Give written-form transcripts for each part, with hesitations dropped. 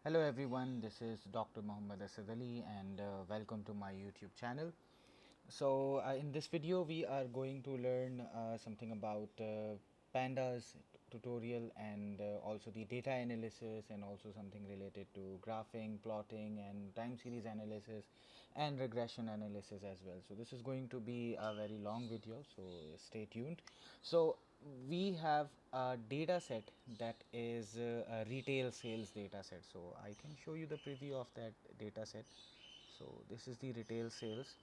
Hello everyone, this is Dr. Mohammad Asad Ali and welcome to my YouTube channel. So in this video we are going to learn something about pandas tutorial and also the data analysis and also something related to graphing, plotting and time series analysis and regression analysis as well. So this is going to be a very long video, so stay tuned. So we have a data set that is a retail sales data set. So I can show you the preview of that data set. So this is the retail sales.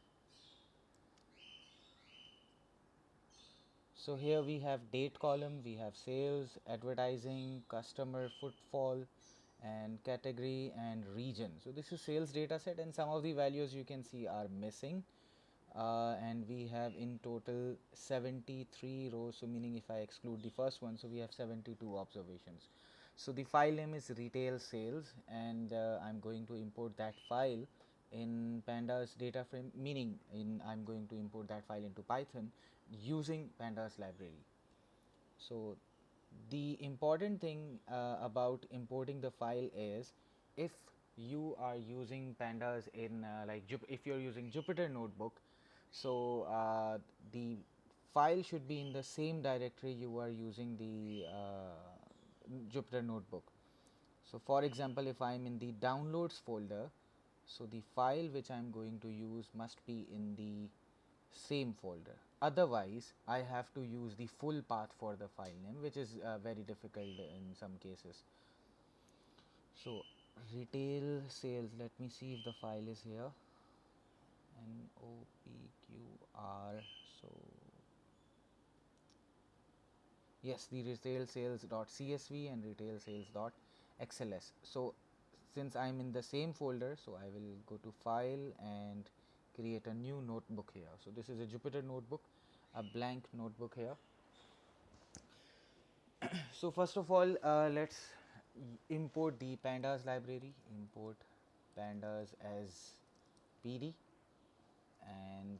So here we have date column, we have sales, advertising, customer footfall and category and region. So this is sales data set and some of the values you can see are missing. And we have in total 73 rows, so meaning if I exclude the first one, so we have 72 observations. So the file name is retail sales and I'm going to import that file in pandas data frame, meaning I'm going to import that file into Python using pandas library. So the important thing about importing the file is if you are using pandas in if you're using Jupyter notebook, so the file should be in the same directory you are using the Jupyter notebook. So for example, if I'm in the downloads folder, so the file which I'm going to use must be in the same folder. Otherwise, I have to use the full path for the file name, which is very difficult in some cases. So retail sales, let me see if the file is here. NOPQR. So yes, the retail sales.csv and retail sales.xls. So since I'm in the same folder, so I will go to file and create a new notebook here. So this is a Jupyter notebook, a blank notebook here. So first of all, let's import the pandas library. Import pandas as pd, and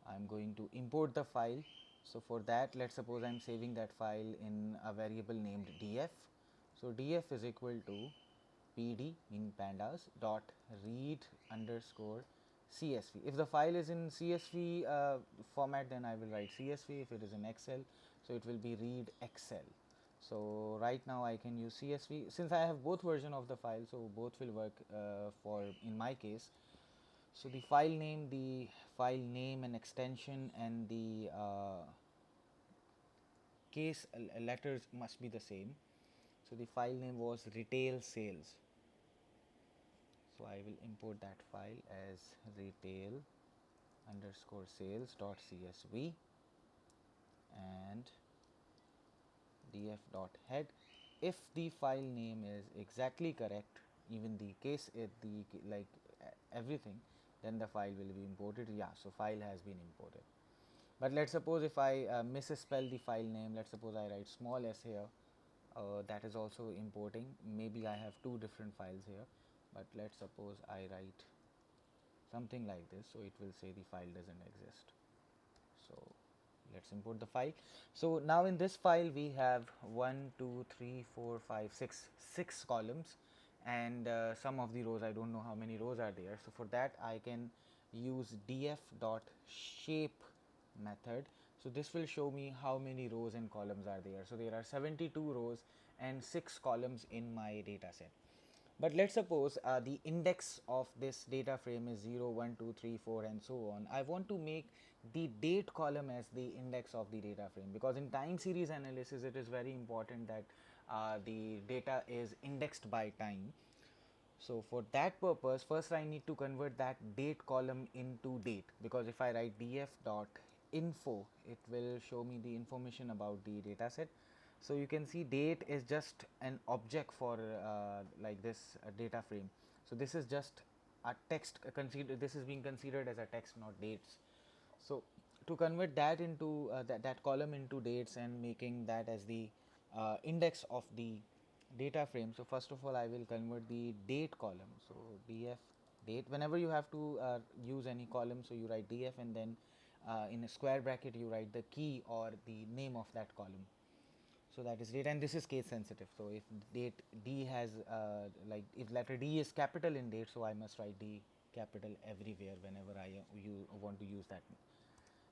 I'm going to import the file. So for that, let's suppose I'm saving that file in a variable named df. So df is equal to pd, meaning pandas, dot read underscore csv. If the file is in csv format, then I will write csv. If it is in excel, so it will be read excel. So right now I can use csv since I have both version of the file, so both will work for in my case. So the file name and extension and the case letters must be the same. So the file name was retail sales. So I will import that file as retail underscore sales dot csv and df dot head. If the file name is exactly correct, even the case everything, then the file will be imported. Yeah, so file has been imported. But let's suppose if I misspell the file name, let's suppose I write small s here, that is also importing. Maybe I have two different files here, but let's suppose I write something like this, so it will say the file doesn't exist. So let's import the file. So now in this file we have 1 2 3 4 5 6 columns, and some of the rows I don't know how many rows are there. So for that I can use df dot shape method. So this will show me how many rows and columns are there. So there are 72 rows and 6 columns in my data set. But let's suppose the index of this data frame is 0, 1, 2, 3, 4 and so on. I want to make the date column as the index of the data frame, because in time series analysis it is very important that the data is indexed by time. So for that purpose, first I need to convert that date column into date, because if I write df dot info, it will show me the information about the data set. So you can see date is just an object for like this data frame. So this is just a text this is being considered as a text, not dates. So to convert that into that column into dates and making that as the index of the data frame, so first of all I will convert the date column. So df date, whenever you have to use any column, so you write df and then in a square bracket you write the key or the name of that column. So that is date, and this is case sensitive. So if date D has like if letter D is capital in date, so I must write D capital everywhere whenever I want to use that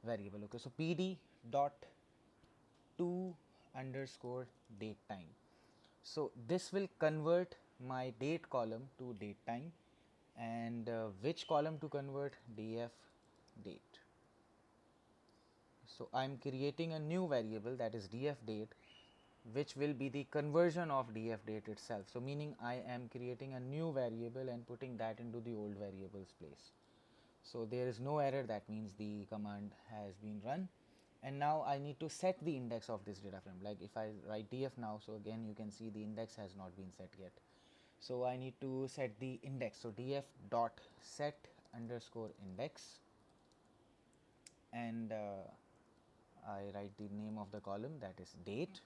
variable. Okay, so PD dot to underscore date time. So this will convert my date column to date time, and which column to convert? DF date. So I am creating a new variable, that is df date, which will be the conversion of df date itself. So meaning I am creating a new variable and putting that into the old variable's place. So there is no error, that means the command has been run. And now I need to set the index of this data frame. Like if I write df now, so again you can see the index has not been set yet. So I need to set the index. So df dot set underscore index, and I write the name of the column, that is date,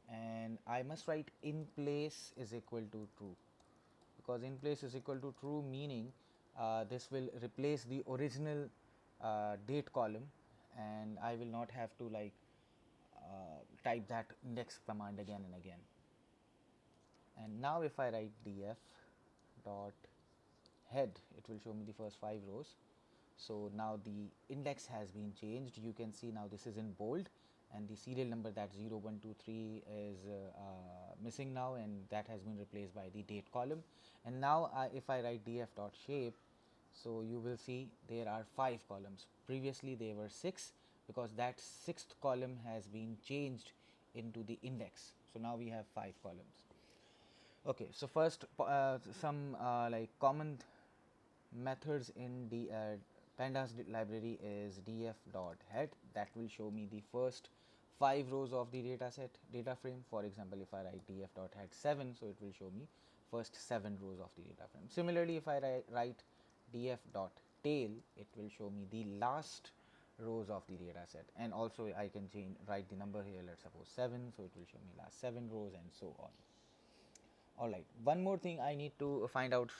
and I must write in place is equal to true, because in place is equal to true, meaning this will replace the original date column, and I will not have to like type that index command again and again. And now if I write df dot head, it will show me the first 5 rows. So now the index has been changed. You can see now this is in bold, and the serial number, that 0123 is missing now, and that has been replaced by the date column. And now if I write df dot shape, so you will see there are 5 columns. Previously there were 6, because that 6th column has been changed into the index. So now we have 5 columns. Okay, so first some like common methods in the pandas library is df dot head, that will show me the first 5 rows of the data frame. For example, if I write df dot head 7, so it will show me first 7 rows of the data frame. Similarly, if I write df dot tail, it will show me the last rows of the data set. And also I can write the number here, let's suppose 7, so it will show me last 7 rows, and so on. Alright, one more thing I need to find out: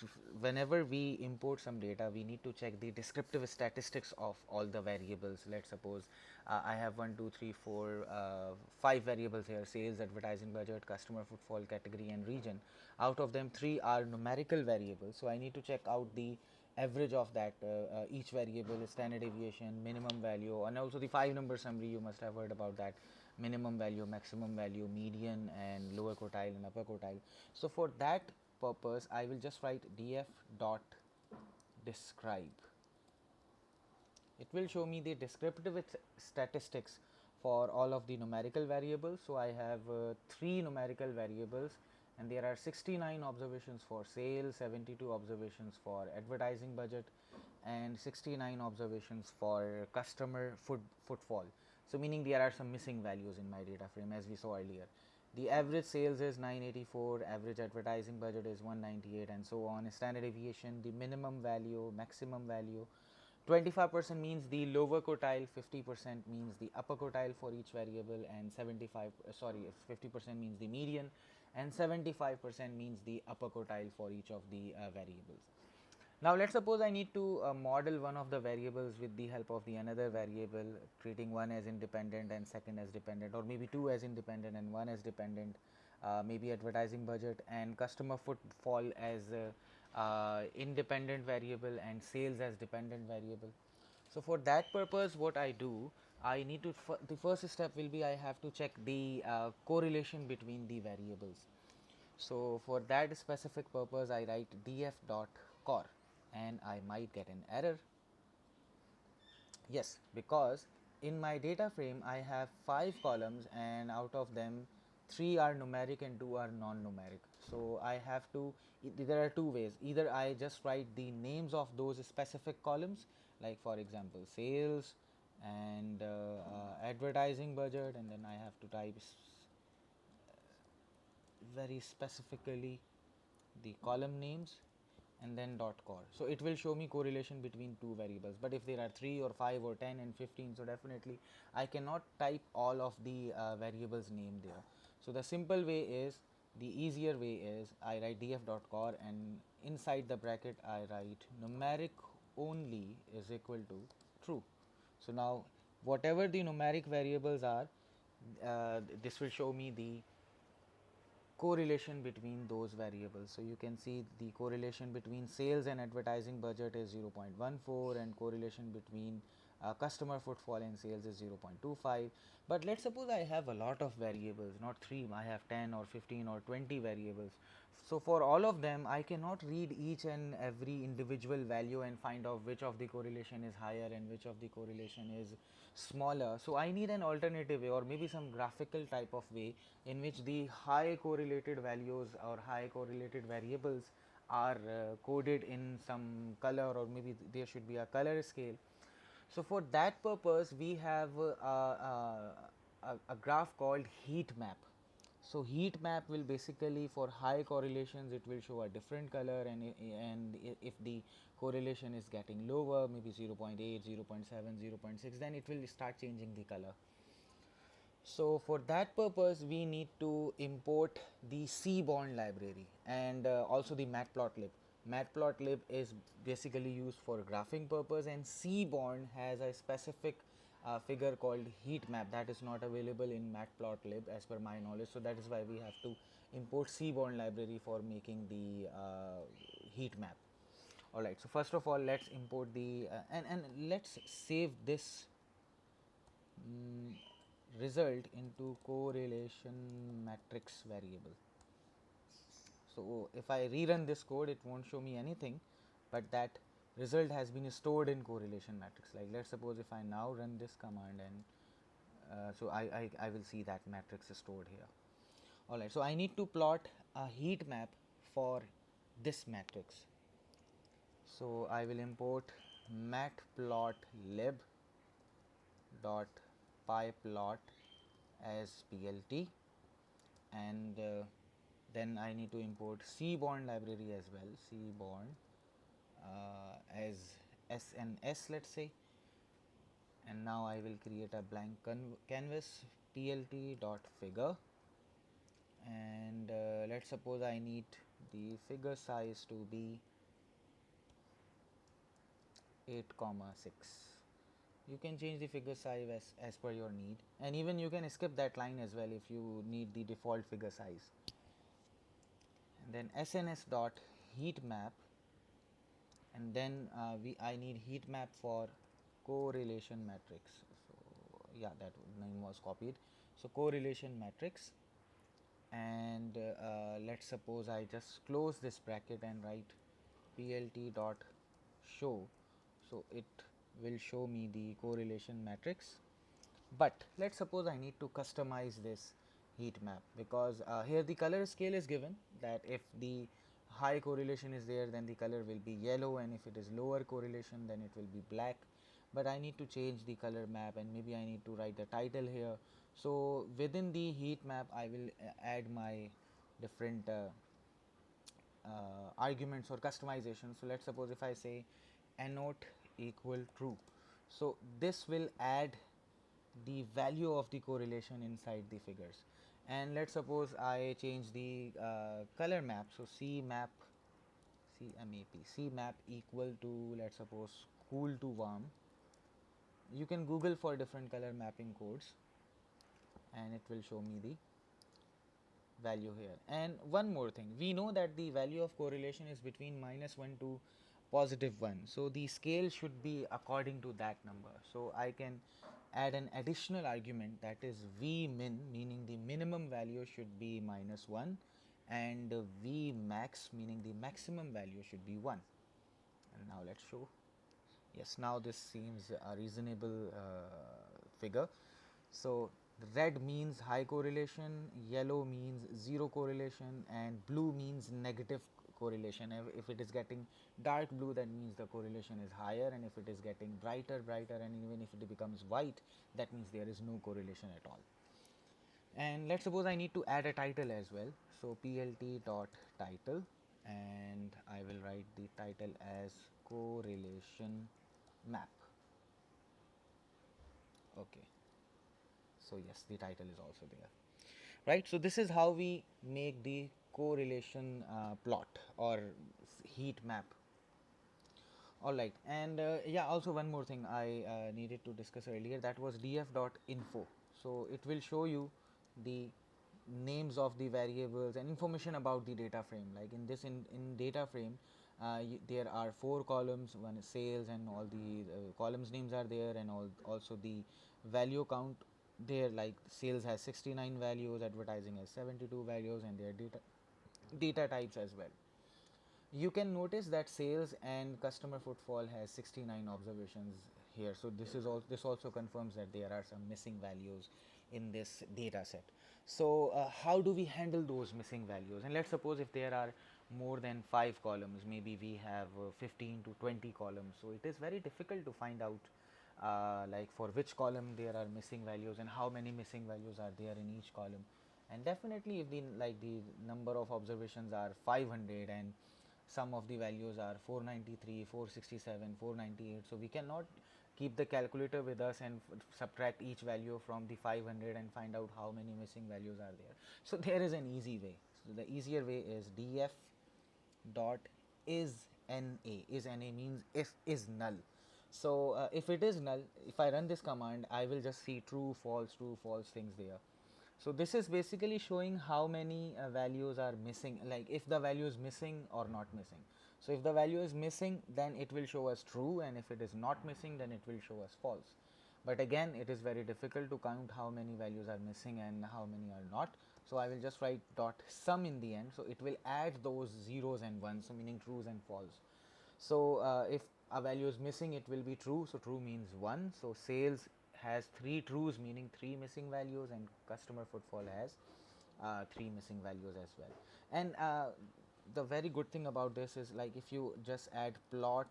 whenever we import some data, we need to check the descriptive statistics of all the variables. Let's suppose I have 1, 2, 3, 4, 5 variables here: sales, advertising budget, customer footfall, category, and region. Out of them, 3 are numerical variables, so I need to check out the average of that each variable, standard deviation, minimum value, and also the 5 number summary. You must have heard about that: minimum value, maximum value, median, and lower quartile and upper quartile. So for that purpose, I will just write df dot describe. It will show me the descriptive statistics for all of the numerical variables. So I have 3 numerical variables, and there are 69 observations for sales, 72 observations for advertising budget, and 69 observations for customer footfall. So meaning there are some missing values in my data frame, as we saw earlier. The average sales is 984, average advertising budget is 198, and so on. Standard deviation, the minimum value, maximum value. 25% means the lower quartile, 50% means the upper quartile for each variable, and 50% means the median, and 75% means the upper quartile for each of the variables. Now let's suppose I need to model one of the variables with the help of the another variable, treating one as independent and second as dependent, or maybe 2 as independent and 1 as dependent, maybe advertising budget and customer footfall as independent variable and sales as dependent variable. So for that purpose, what I do, I need to, the first step will be I have to check the correlation between the variables. So for that specific purpose, I write df dot cor, and I might get an error. Yes, because in my data frame I have 5 columns, and out of them 3 are numeric and 2 are non-numeric. So I have to, there are 2 ways: either I just write the names of those specific columns, like for example sales and advertising budget, and then I have to type very specifically the column names, and then dot cor. So it will show me correlation between 2 variables. But if there are 3 or 5 or 10 and 15, so definitely I cannot type all of the variables name there. So the simple way is, the easier way is, I write df dot cor, and inside the bracket I write numeric only is equal to true. So now whatever the numeric variables are, this will show me the correlation between those variables. So you can see the correlation between sales and advertising budget is 0.14, and correlation between customer footfall and sales is 0.25. But let's suppose I have a lot of variables, not 3, I have 10 or 15 or 20 variables. So for all of them, I cannot read each and every individual value and find out which of the correlation is higher and which of the correlation is smaller. So I need an alternative way, or maybe some graphical type of way, in which the high correlated values or high correlated variables are coded in some color, or maybe there should be a color scale. So for that purpose, we have a graph called heat map. So heat map will basically, for high correlations, it will show a different color, and if the correlation is getting lower, maybe 0.8, 0.7, 0.6, then it will start changing the color. So for that purpose, we need to import the seaborn library, and also the matplotlib. Matplotlib is basically used for graphing purpose, and seaborn has a specific figure called heat map that is not available in matplotlib as per my knowledge. So that is why we have to import seaborn library for making the heat map. Alright, so first of all, let's import the and let's save this result into correlation matrix variable. So if I rerun this code, it won't show me anything, but that result has been stored in correlation matrix. Like, let's suppose if I now run this command, and so I will see that matrix is stored here. Alright, so I need to plot a heat map for this matrix. So I will import matplotlib dot pyplot as plt, and then I need to import seaborn library as well, seaborn as sns, let's say, and now I will create a blank canvas, plt dot figure, and let's suppose I need the figure size to be 8,6. You can change the figure size as per your need, and even you can skip that line as well if you need the default figure size. And then sns dot heat map, and then I need heat map for correlation matrix. So yeah, that name was copied. So correlation matrix, and let's suppose I just close this bracket and write plt dot show. So it will show me the correlation matrix. But let's suppose I need to customize this heat map, because here the color scale is given, that if the high correlation is there, then the color will be yellow, and if it is lower correlation, then it will be black. But I need to change the color map, and maybe I need to write the title here. So within the heat map, I will add my different arguments or customization. So let's suppose if I say annote equal true, so this will add the value of the correlation inside the figures. And let's suppose I change the color map, so cmap equal to, let's suppose, cool to warm. You can google for different color mapping codes, and it will show me the value here. And one more thing, we know that the value of correlation is between -1 to +1, so the scale should be according to that number. So I can add an additional argument, that is v min, meaning the minimum value should be -1, and v max, meaning the maximum value should be 1. And now let's show. Yes, now this seems a reasonable figure. So red means high correlation, yellow means zero correlation, and blue means negative correlation. If it is getting dark blue, that means the correlation is higher, and if it is getting brighter, and even if it becomes white, that means there is no correlation at all. And let's suppose I need to add a title as well. So plt dot title, and I will write the title as correlation map. Okay, so yes, the title is also there, right? So this is how we make the correlation plot or heat map. All right, and yeah, also one more thing I needed to discuss earlier, that was df.info. So it will show you the names of the variables and information about the data frame. Like in this in data frame, there are 4 columns, one is sales, and all the columns names are there, and also the value count there. Like sales has 69 values, advertising has 72 values, and their data types as well. You can notice that sales and customer footfall has 69 observations here. So this also confirms that there are some missing values in this data set. So how do we handle those missing values? And let's suppose if there are more than 5 columns, maybe we have 15 to 20 columns. So it is very difficult to find out like for which column there are missing values and how many missing values are there in each column. And definitely if the number of observations are 500 and some of the values are 493, 467, 498, so we cannot keep the calculator with us and subtract each value from the 500 and find out how many missing values are there. So there is an easy way. So the easier way is df dot is na. Is na means if is null. So if it is null, if I run this command, I will just see true false things there. So this is basically showing how many values are missing, like if the value is missing or not missing. So if the value is missing, then it will show us true, and if it is not missing, then it will show us false. But again, it is very difficult to count how many values are missing and how many are not. So I will just write dot sum in the end. So it will add those zeros and ones, so meaning trues and false. So if a value is missing, it will be true. So true means 1. So sales has 3 trues, meaning 3 missing values, and customer footfall has 3 missing values as well. And the very good thing about this is, like, if you just add plot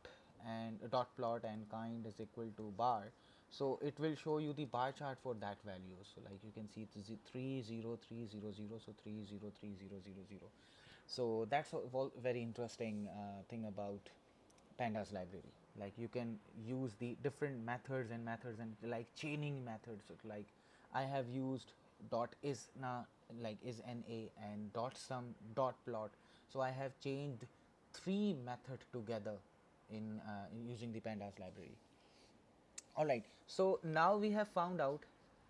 and dot plot and kind is equal to bar, so it will show you the bar chart for that value. So like you can see it's 30300, so 303000. So that's a very interesting thing about pandas library. Like you can use the different methods and like chaining methods. So like I have used dot isna, like is na, and dot sum dot plot. So I have chained 3 methods together in using the pandas library. Alright, so now we have found out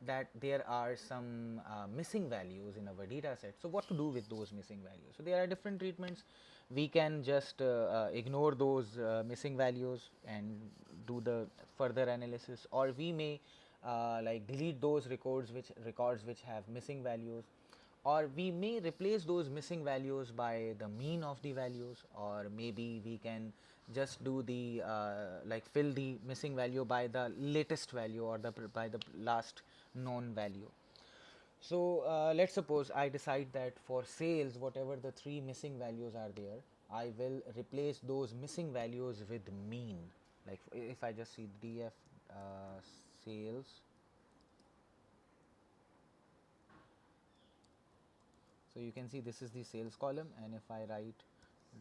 that there are some missing values in our data set. So what to do with those missing values? So there are different treatments. We can just ignore those missing values and do the further analysis, or we may like delete those records which have missing values, or we may replace those missing values by the mean of the values, or maybe we can just do the like fill the missing value by the latest value, or by the last known value. So let's suppose I decide that for sales, whatever the 3 missing values are there, I will replace those missing values with mean. Like if I just see df sales, so you can see this is the sales column, and if I write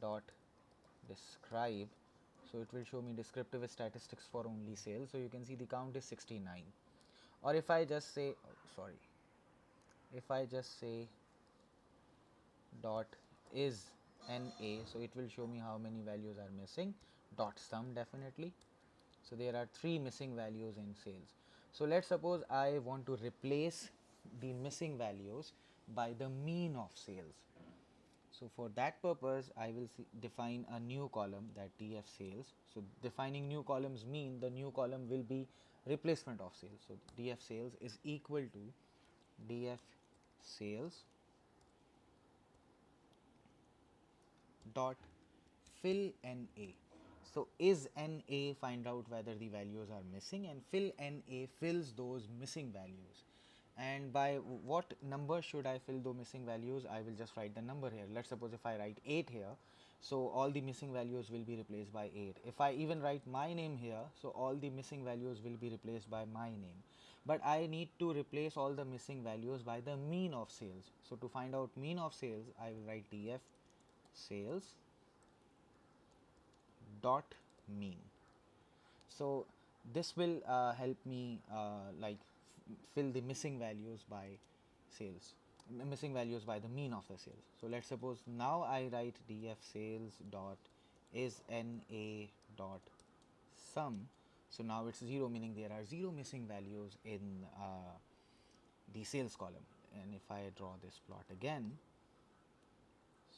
dot describe, so it will show me descriptive statistics for only sales. So you can see the count is 69. Or if I just say, if I just say dot is na, so it will show me how many values are missing. Dot sum, definitely. So there are 3 missing values in sales. So let's suppose I want to replace the missing values by the mean of sales. So for that purpose, I will define a new column, that df sales. So defining new columns mean the new column will be replacement of sales. So df sales is equal to df sales dot fill na. So is na, find out whether the values are missing, and fill na fills those missing values. And by what number should I fill those missing values? I will just write the number here. Let's suppose if I write 8 here, so all the missing values will be replaced by 8. If I even write my name here, so all the missing values will be replaced by my name. But I need to replace all the missing values by the mean of sales. So to find out mean of sales, I will write df sales dot mean. So this will help me like fill the missing values by missing values by the mean of the sales. So let's suppose now I write df sales dot is na dot sum. So now it's 0, meaning there are 0 missing values the sales column. And if I draw this plot again,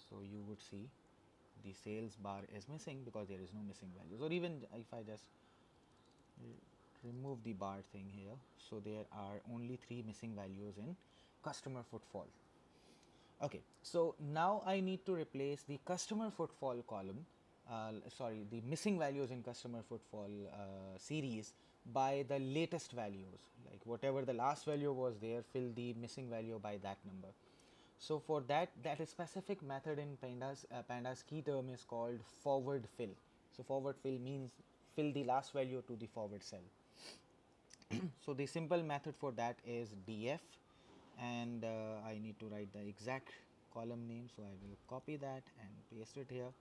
so you would see the sales bar is missing because there is no missing values. Or even if I just remove the bar thing here, so there are only 3 missing values in customer footfall. Okay, so now I need to replace the customer footfall column, the missing values in customer footfall series by the latest values, like whatever the last value was there, fill the missing value by that number. So for that is specific method in pandas key term is called forward fill. So forward fill means fill the last value to the forward cell. So the simple method for that is df, and I need to write the exact column name, so I will copy that and paste it here,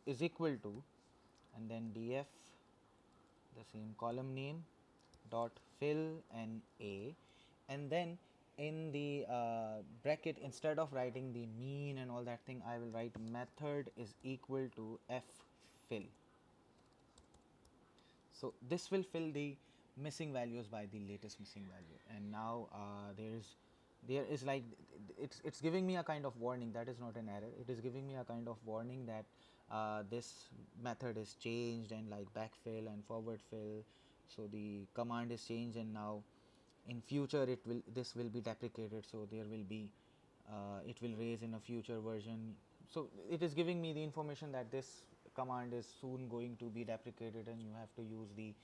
is equal to, and then df the same column name dot fill and a, and then in the bracket, instead of writing the mean and all that thing, I will write method is equal to f fill. So this will fill the missing values by the latest missing value, and now there is like it's giving me a kind of warning. That is not an error, it is giving me a kind of warning that this method is changed, and like backfill and forward fill, so the command is changed, and now in future this will be deprecated, so there will be it will raise in a future version. So it is giving me the information that this command is soon going to be deprecated and you have to use the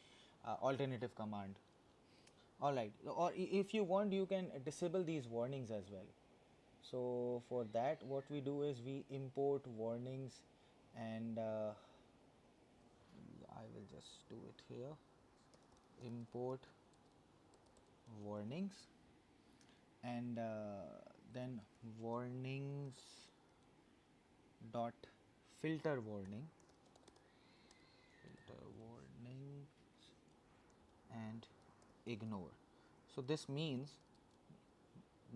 alternative command. Alright, or if you want, you can disable these warnings as well. So for that, what we do is we import warnings, and I will just do it here, import warnings, and then warnings dot filter warnings, and ignore. So this means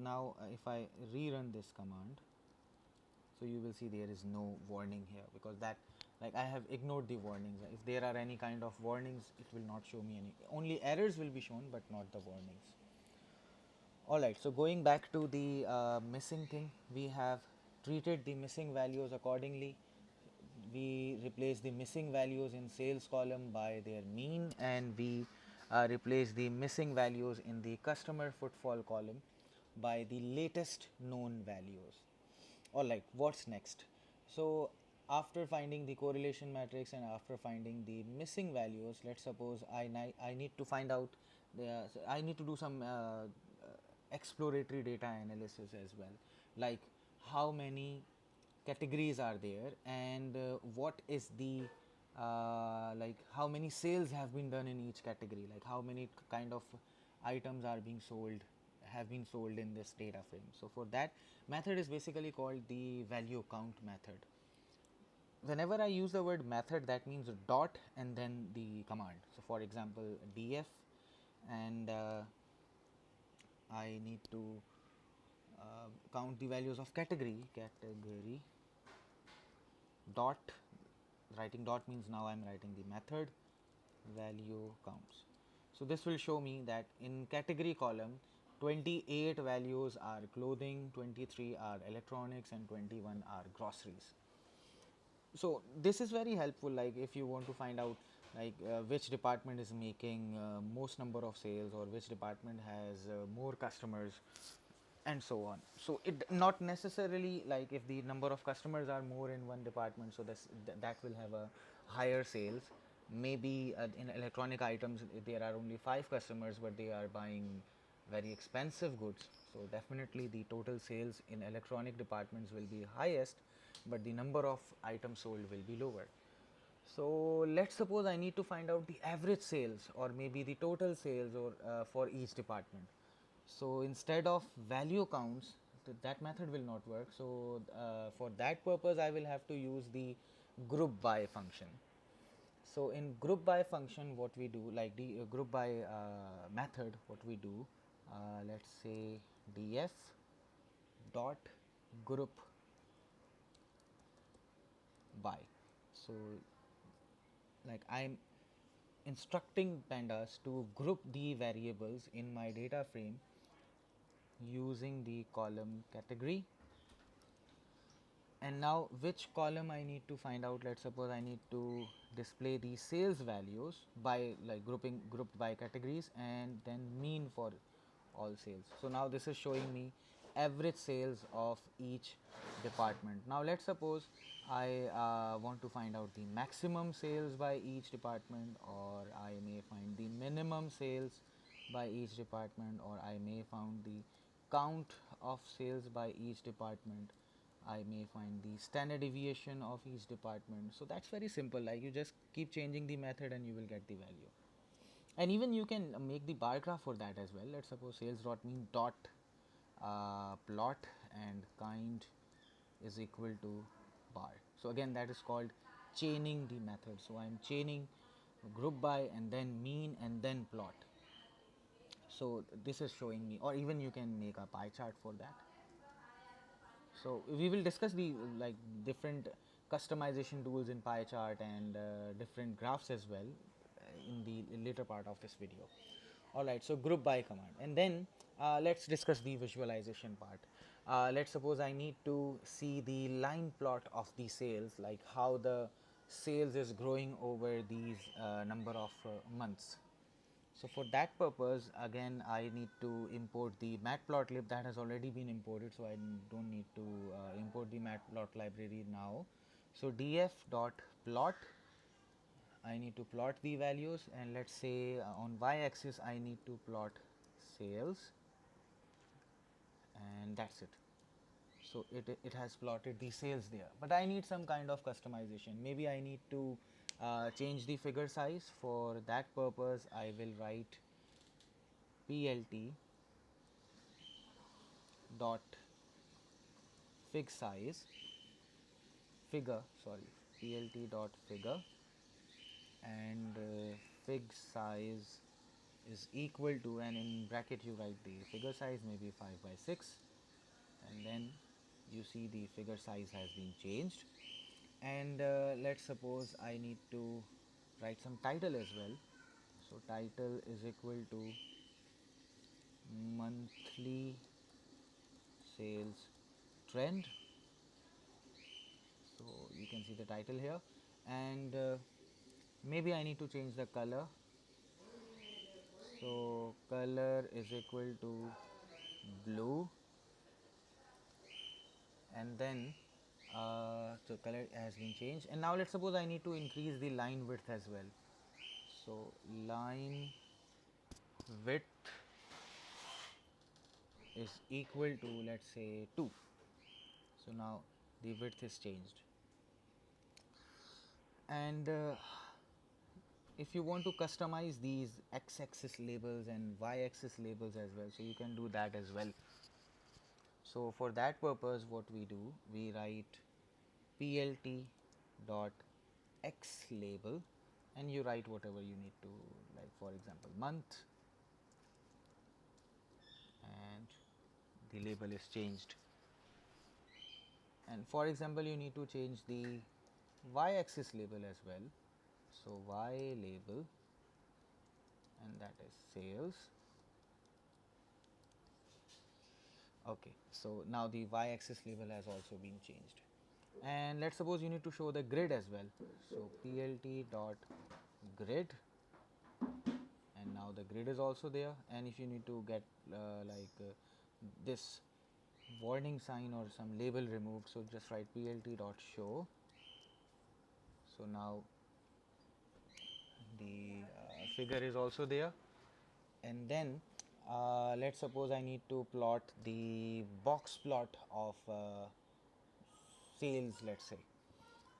now if I rerun this command, so you will see there is no warning here, because that, like, I have ignored the warnings. If there are any kind of warnings, it will not show me any, only errors will be shown but not the warnings. Alright, so going back to the missing thing, we have treated the missing values accordingly. We replace the missing values in sales column by their mean, and we replace the missing values in the customer footfall column by the latest known values. Alright, what's next? So after finding the correlation matrix and after finding the missing values, let's suppose I need to find out I need to do some exploratory data analysis as well, like how many categories are there, and what is the like how many sales have been done in each category, like how many kind of items are being sold, have been sold in this data frame. So for that, method is basically called the value count method. Whenever I use the word method, that means dot and then the command. So for example, df, and I need to count the values of category dot, writing dot means now I'm writing the method value counts. So this will show me that in category column 28 values are clothing, 23 are electronics, and 21 are groceries. So this is very helpful, like if you want to find out like which department is making most number of sales, or which department has more customers, and so on. So it not necessarily like if the number of customers are more in one department, so that will have a higher sales. Maybe in electronic items there are only 5 customers, but they are buying very expensive goods, so definitely the total sales in electronic departments will be highest, but the number of items sold will be lower. So let's suppose I need to find out the average sales, or maybe the total sales, or for each department. So instead of value counts, that method will not work. So for that purpose, I will have to use the group by function. So in group by function, what we do, like the group by method, what we do, let's say df dot group by. So like instructing pandas to group the variables in my data frame using the column category. And now which column I need to find out? Let's suppose I need to display the sales values by like grouped by categories, and then mean for all sales. So now this is showing me average sales of each department. Now let's suppose I want to find out the maximum sales by each department, or I may find the minimum sales by each department, or I may find the count of sales by each department. I may find the standard deviation of each department. So that's very simple, like you just keep changing the method and you will get the value. And even you can make the bar graph for that as well. Let's suppose sales dot mean dot plot and kind is equal to bar. So again, that is called chaining the method. So I'm chaining group by and then mean and then plot. So this is showing me, or even you can make a pie chart for that. So we will discuss the like different customization tools in pie chart and different graphs as well in the later part of this video. Alright, so group by command, and then let's discuss the visualization part. Let's suppose I need to see the line plot of the sales, like how the sales is growing over these number of months. So for that purpose, again I need to import the matplotlib that has already been imported, so I don't need to import the matplot library now. So df.plot, I need to plot the values, and let's say on y-axis I need to plot sales, and that's it. So it has plotted the sales there, but I need some kind of customization. Maybe I need to change the figure size. For that purpose I will write plt dot fig size figure sorry plt dot figure, and fig size is equal to, and in bracket you write the figure size, maybe 5 by 6, and then you see the figure size has been changed. And let's suppose I need to write some title as well. So title is equal to monthly sales trend. So you can see the title here, and maybe I need to change the color. So color is equal to blue, and then so color has been changed. And now let's suppose I need to increase the line width as well. So line width is equal to, let's say, 2. So now the width is changed. And if you want to customize these x-axis labels and y-axis labels as well, so you can do that as well. So for that purpose, what we do, we write plt dot x label, and you write whatever you need to, like for example month, and the label is changed. And for example you need to change the y-axis label as well. So y label, and that is sales. Okay, so now the y-axis label has also been changed. And let's suppose you need to show the grid as well. So plt dot grid, and now the grid is also there. And if you need to get this warning sign or some label removed, so just write plt dot show. So now the figure is also there. And then let's suppose I need to plot the box plot of sales, let's say.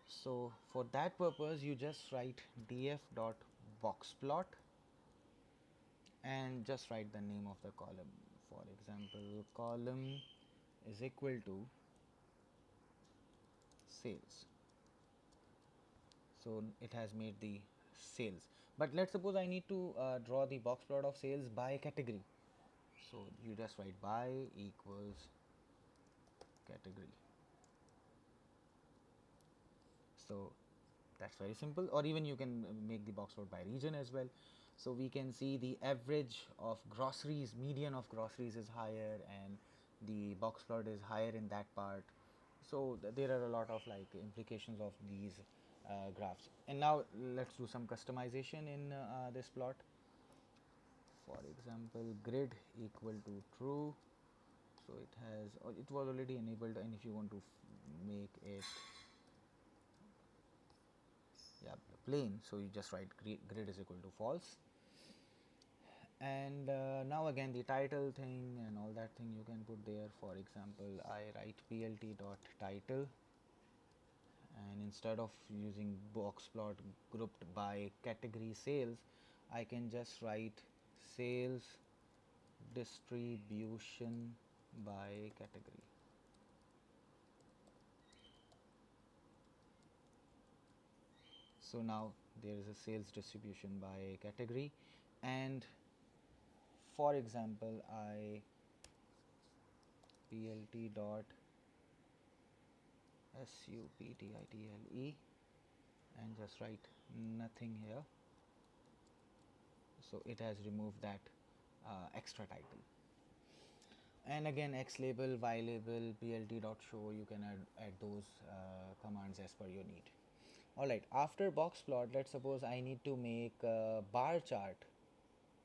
So for that purpose you just write df dot box plot, and just write the name of the column. For example, column is equal to sales. So it has made the sales. But let's suppose I need to draw the box plot of sales by category. So you just write by equals category. So That's very simple. Or even you can make the box plot by region as well. So we can see the average of groceries, median of groceries is higher, and the box plot is higher in that part. So there are a lot of like implications of these graphs. And now let's do some customization in this plot. For example, grid equal to true. So it has, it was already enabled, and if you want to make it, yeah, plain, so you just write grid is equal to false. And now again the title thing and all that thing you can put there. For example, I write plt dot title, and instead of using box plot grouped by category sales, I can just write sales distribution by category. So now there is a sales distribution by category. And for example, I plt dot subtitle and just write nothing here. So it has removed that extra title. And again, x label, y label, plt dot show, you can add those commands as per your need. Alright, after box plot, let's suppose I need to make a bar chart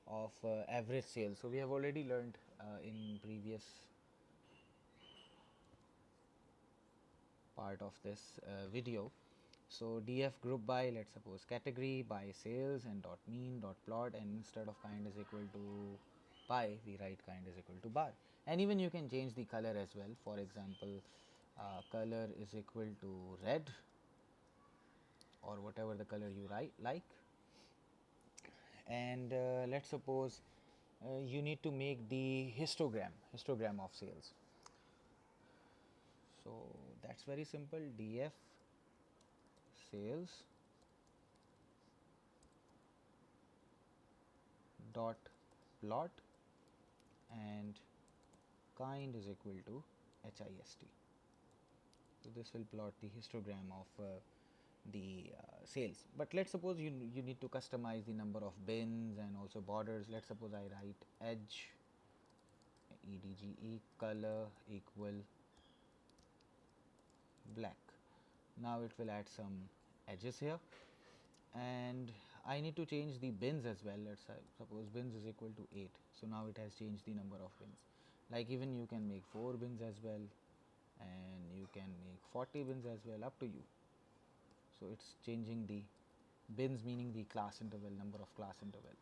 of average sales. So we have already learned in previous part of this video. So df group by, let's suppose category by sales and dot mean dot plot, and instead of kind is equal to pi, we write kind is equal to bar. And even you can change the color as well. For example, color is equal to red, or whatever the color you like. And let's suppose you need to make the histogram of sales. So that's very simple. df sales dot plot, and kind is equal to HIST. So this will plot the histogram of the sales. But let's suppose you need to customize the number of bins and also borders. Let's suppose I write edge edge color equal black. Now it will add some edges here, and I need to change the bins as well. Let's suppose bins is equal to 8. So now it has changed the number of bins. Like even you can make 4 bins as well, and you can make 40 bins as well, up to you. So it's changing the bins, meaning the class interval, number of class intervals.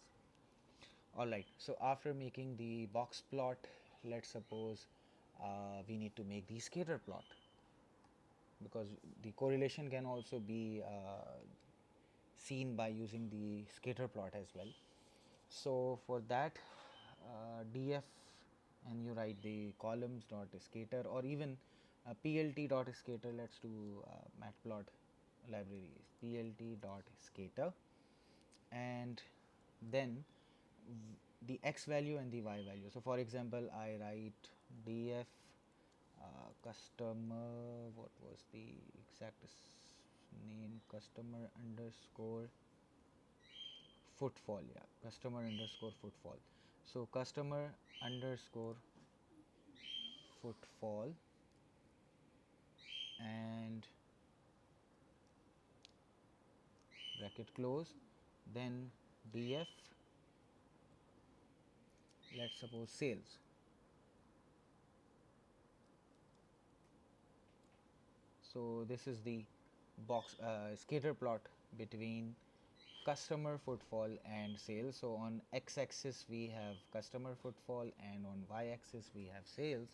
Alright, so after making the box plot, let's suppose we need to make the scatter plot, because the correlation can also be seen by using the scatter plot as well. So for that, df, and you write the columns dot scatter, or even plt dot scatter. Let's do matplot library plt dot scatter, and then the x value and the y value. So for example, I write df customer, what was the exact name, customer underscore footfall, yeah, customer underscore footfall. So customer underscore footfall, and bracket close, then df, let's suppose sales. So this is the box scatter plot between customer footfall and sales. So on x-axis we have customer footfall, and on y-axis we have sales.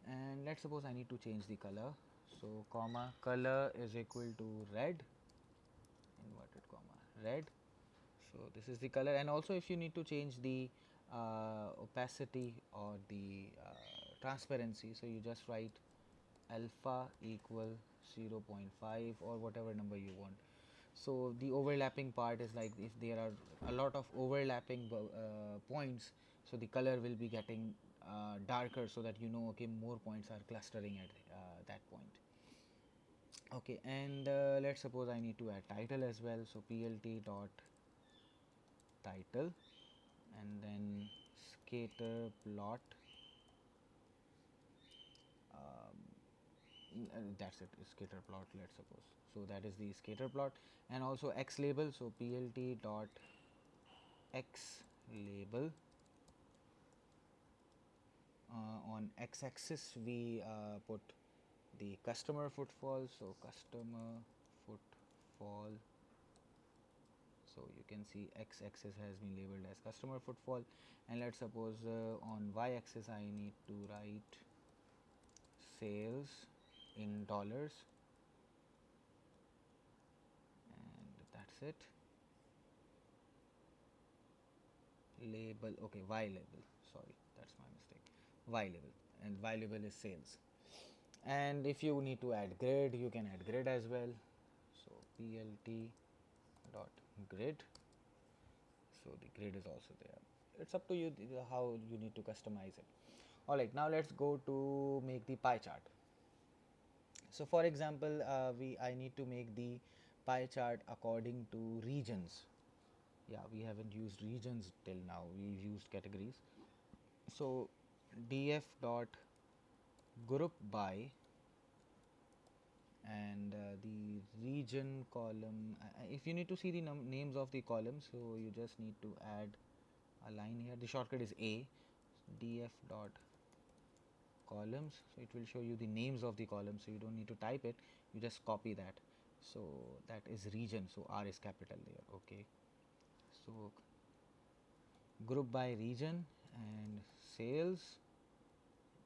And let's suppose I need to change the color. So comma color is equal to red, inverted comma red. So this is the color. And also if you need to change the opacity or the transparency, so you just write alpha equal 0.5 or whatever number you want. So the overlapping part is like if there are a lot of overlapping points, so the color will be getting darker, so that you know, okay, more points are clustering at that point. Okay, and let's suppose I need to add title as well. So plt dot title, and then scatter plot. That's it, scatter plot, let's suppose. So that is the scatter plot, and also x label. So plt dot x label. On x axis we put the customer footfall. So customer footfall. So you can see x axis has been labeled as customer footfall, and let's suppose on y axis I need to write sales in dollars, and that's it. Label, okay, y label, sorry, that's my mistake, y label, and y label is sales. And if you need to add grid, you can add grid as well. So plt dot grid. So the grid is also there. It's up to you how you need to customize it. Alright, now let's go to make the pie chart. So for example, I need to make the pie chart according to regions. Yeah, we haven't used regions till now, we've used categories. So df dot group by, and the region column, if you need to see the names of the columns, so you just need to add a line here. The shortcut is a, df dot columns, so it will show you the names of the columns, so you don't need to type it, you just copy that. So that is region, so r is capital there. Okay, so group by region and sales,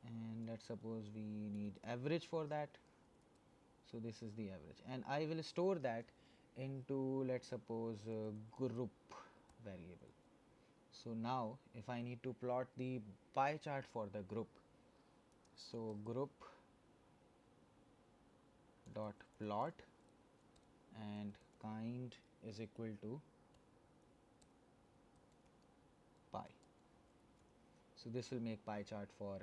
and let's suppose we need average for that. So this is the average, and I will store that into, let's suppose, group variable. So now if I need to plot the pie chart for the group, so group dot plot, and kind is equal to pi. So this will make pie chart for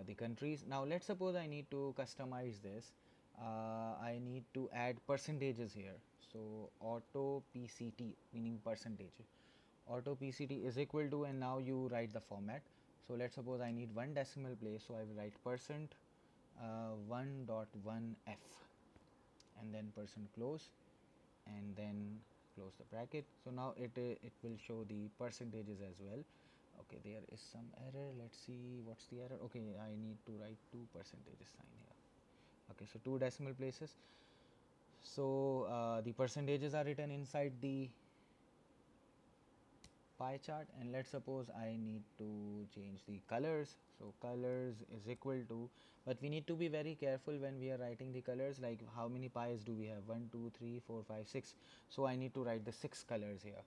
the countries. Now let's suppose I need to customize this. I need to add percentages here. So auto PCT, meaning percentage. Auto PCT is equal to, and now you write the format. So let's suppose I need one decimal place, so I will write percent 1.1f, and then percent close, and then close the bracket. So now it will show the percentages as well. Okay, there is some error, let's see what's the error. Okay, I need to write 2 percentages sign here. Okay, so 2 decimal places. So the percentages are written inside the pie chart, and let's suppose I need to change the colors. So colors is equal to, but we need to be very careful when we are writing the colors, like how many pies do we have, 1 2 3 4 5 6. So I need to write the 6 colors here,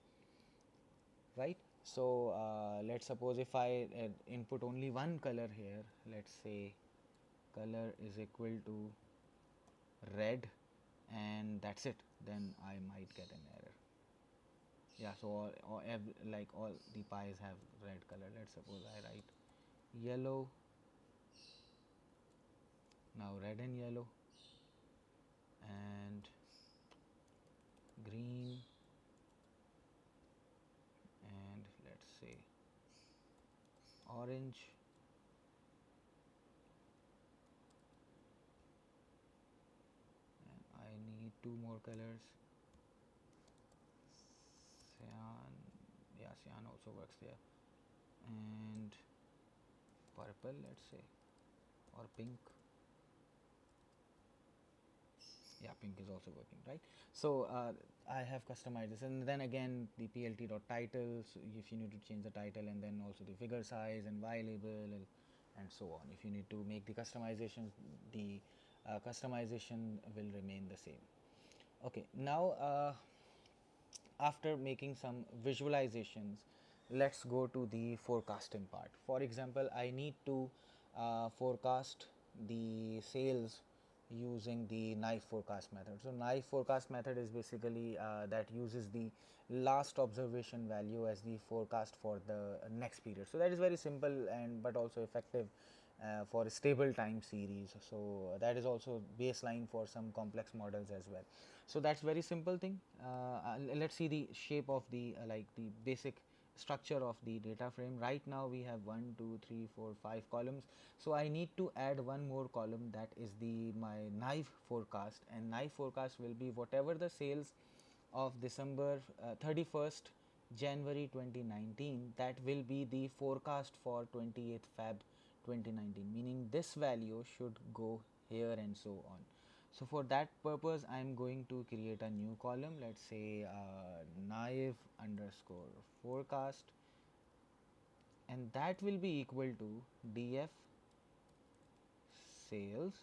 right? So let's suppose if I input only one color here, let's say color is equal to red, and that's it, then I might get an error. Yeah, so like all the pies have red color. Let's suppose I write yellow, now red and yellow, and green, and let's say orange, and I need 2 more colors, cyan, yeah, cyan also works there, and purple, let's say, or pink. Yeah, pink is also working, right? So I have customized this, and then again the plt dot title, so if you need to change the title, and then also the figure size and y label, and so on. If you need to make the customization, the customization will remain the same. Okay, now after making some visualizations, let's go to the forecasting part. For example, I need to forecast the sales using the knife forecast method. So knife forecast method is basically that uses the last observation value as the forecast for the next period. So that is very simple and but also effective for a stable time series. So that is also baseline for some complex models as well. So that's very simple thing. Let's see the shape of the like the basic structure of the data frame. Right now we have 1 2 3 4 5 columns, so I need to add one more column, that is the my knife forecast, and knife forecast will be whatever the sales of December 31st January 2019, that will be the forecast for 28th Feb 2019, meaning this value should go here and so on. So for that purpose I am going to create a new column. Let's say naive underscore forecast, and that will be equal to df sales,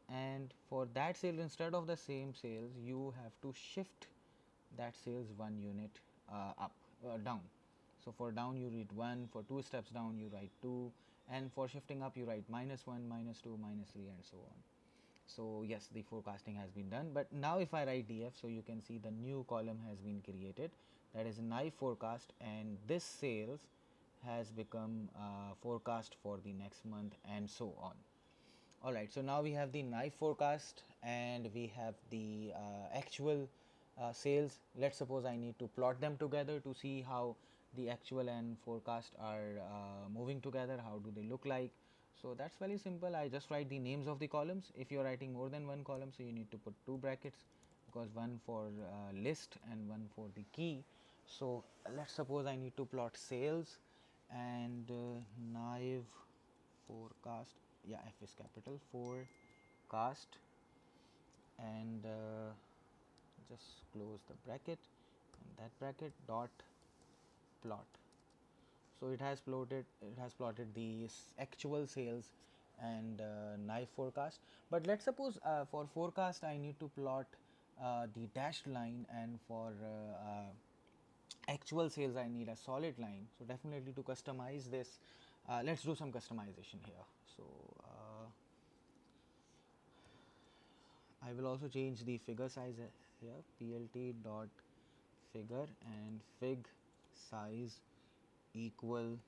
and for that sale, instead of the same sales, you have to shift that sales one unit up down. So for down you write 1, for 2 steps down you write 2, and for shifting up you write -1, -2, -3, and so on. So yes, the forecasting has been done, but now if I write df, so you can see the new column has been created, that is knife forecast, and this sales has become forecast for the next month and so on. Alright, so now we have the knife forecast and we have the actual sales. Let's suppose I need to plot them together to see how the actual and forecast are moving together, how do they look like. So that's very simple. I just write the names of the columns. If you're writing more than one column, so you need to put 2 brackets, because one for list and one for the key. So let's suppose I need to plot sales and knife forecast, yeah, F is capital, forecast, and just close the bracket, and that bracket dot plot. So it has plotted the actual sales and knife forecast. But let's suppose for forecast I need to plot the dashed line, and for actual sales I need a solid line. So definitely to customize this, let's do some customization here. So I will also change the figure size here, plt dot figure, and fig size equal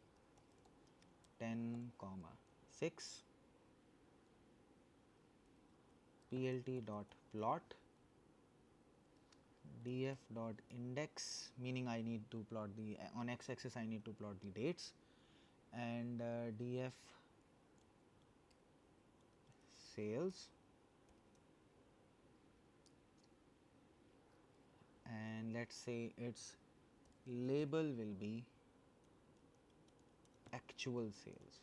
10 comma 6, plt dot plot, df dot index, meaning I need to plot the on x-axis I need to plot the dates, and df sales, and let's say its label will be actual sales,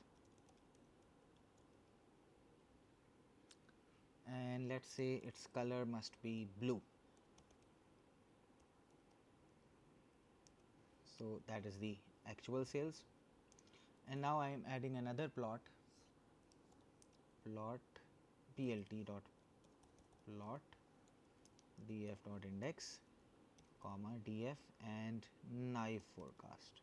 and let's say its color must be blue. So that is the actual sales, and now I am adding another plot plt dot plot, df dot index comma df, and knife forecast,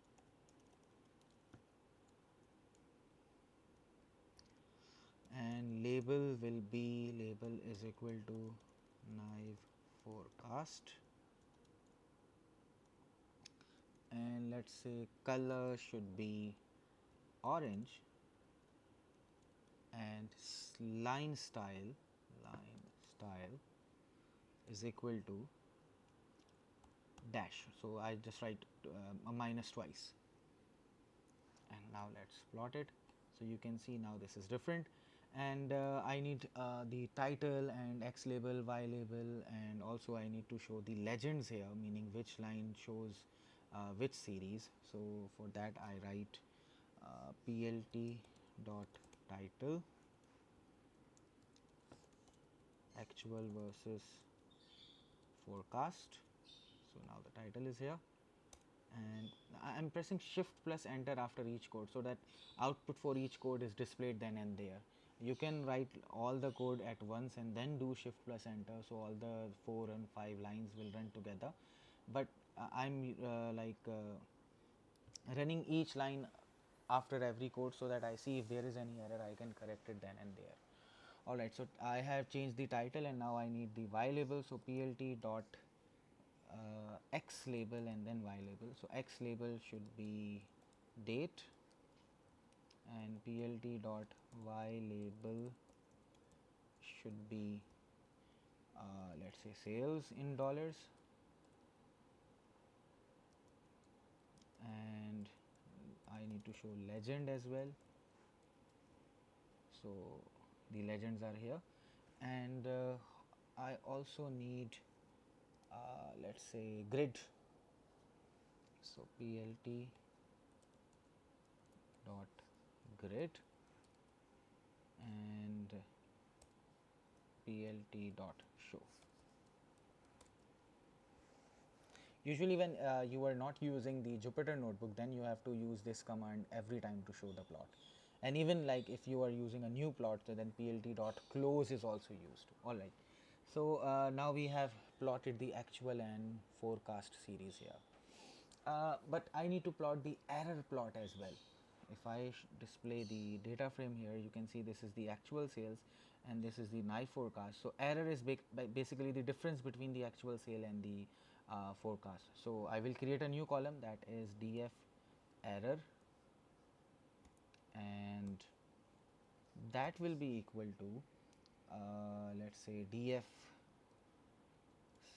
and label will be, label is equal to knife forecast, and let's say color should be orange, and line style is equal to dash. So I just write a minus twice, and now let's plot it. So you can see now this is different, and I need the title and x label, y label, and also I need to show the legends here, meaning which line shows which series. So for that I write plt dot title actual versus forecast. So now the title is here, and I'm pressing shift plus enter after each code, so that output for each code is displayed then and there. You can write all the code at once and then do shift plus enter, so all the 4 and 5 lines will run together, but I'm running each line after every code, so that I see if there is any error I can correct it then and there. Alright, so I have changed the title, and now I need the y label. So plt dot x label and then y label. So x label should be date, and plt dot y label should be let's say sales in dollars, and I need to show legend as well, so the legends are here, and I also need let's say grid, so plt dot grid and plt dot show. Usually when you are not using the Jupyter notebook, then you have to use this command every time to show the plot. And even like if you are using a new plot, so then plt dot close is also used. All right. So now we have plotted the actual and forecast series here. But I need to plot the error plot as well. If I display the data frame here, you can see this is the actual sales and this is the knife forecast. So error is basically the difference between the actual sale and the forecast. So I will create a new column that is df error, and that will be equal to let's say df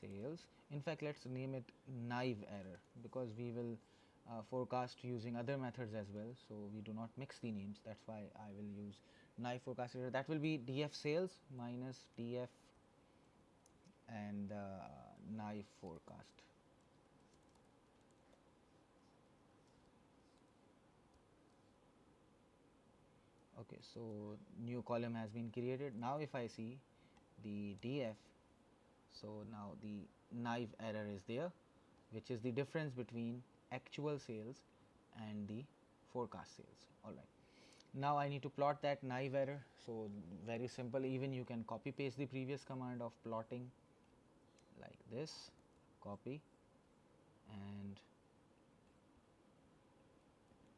sales. In fact, let's name it knife error because we will forecast using other methods as well, so we do not mix the names. That's why I will use knife forecast error. That will be df sales minus df and knife forecast. Okay, so new column has been created. Now if I see the df, so now the knife error is there, which is the difference between actual sales and the forecast sales. All right, now I need to plot that knife error. So very simple, even you can copy paste the previous command of plotting like this, copy and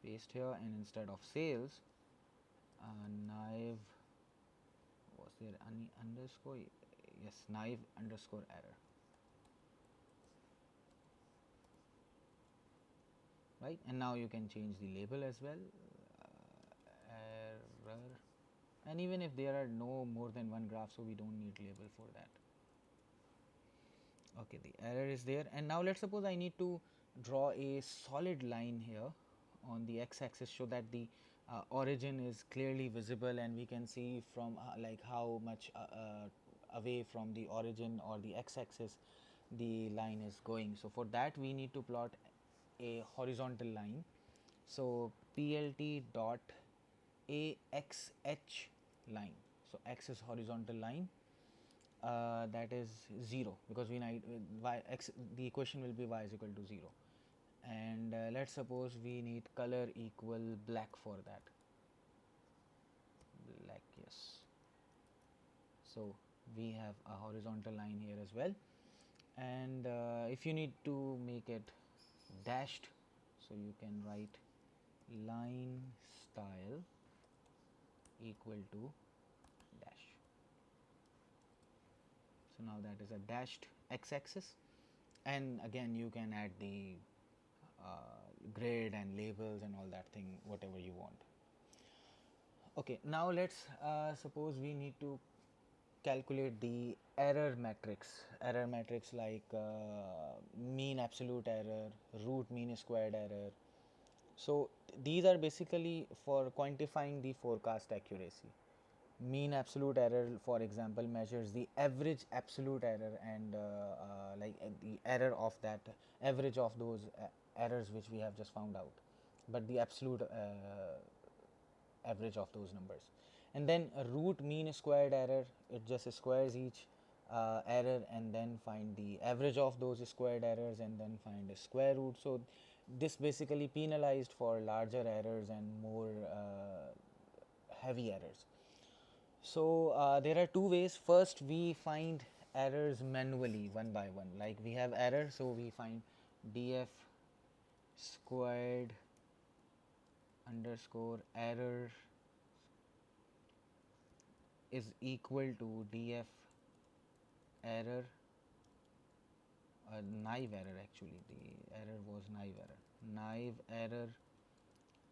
paste here, and instead of sales, knife, was there any underscore? Yes, knife underscore error. Right, and now you can change the label as well, error, and even if there are no more than one graph, so we don't need label for that. Okay, the error is there, and now let's suppose I need to draw a solid line here on the x-axis so that the origin is clearly visible and we can see from like how much away from the origin or the x-axis the line is going. So for that we need to plot a horizontal line. So plt dot axh line, so x is horizontal line, that is 0 because we need y x, the equation will be y is equal to 0, and let's suppose we need color equal black for that, black, yes. So we have a horizontal line here as well, and if you need to make it dashed, so you can write line style equal to dash. So now that is a dashed x-axis, and again you can add the grid and labels and all that thing, whatever you want. Okay, now let's suppose we need to calculate the error metrics like mean absolute error, root mean squared error. So these are basically for quantifying the forecast accuracy. Mean absolute error, for example, measures the average absolute error and the error of that average of those errors which we have just found out, but the absolute average of those numbers. And then a root mean squared error, it just squares each error and then find the average of those squared errors and then find a square root. So this basically penalized for larger errors and more heavy errors. So there are two ways. First, we find errors manually one by one. Like we have error, so we find df squared underscore error is equal to df error, knife error, actually the error was knife error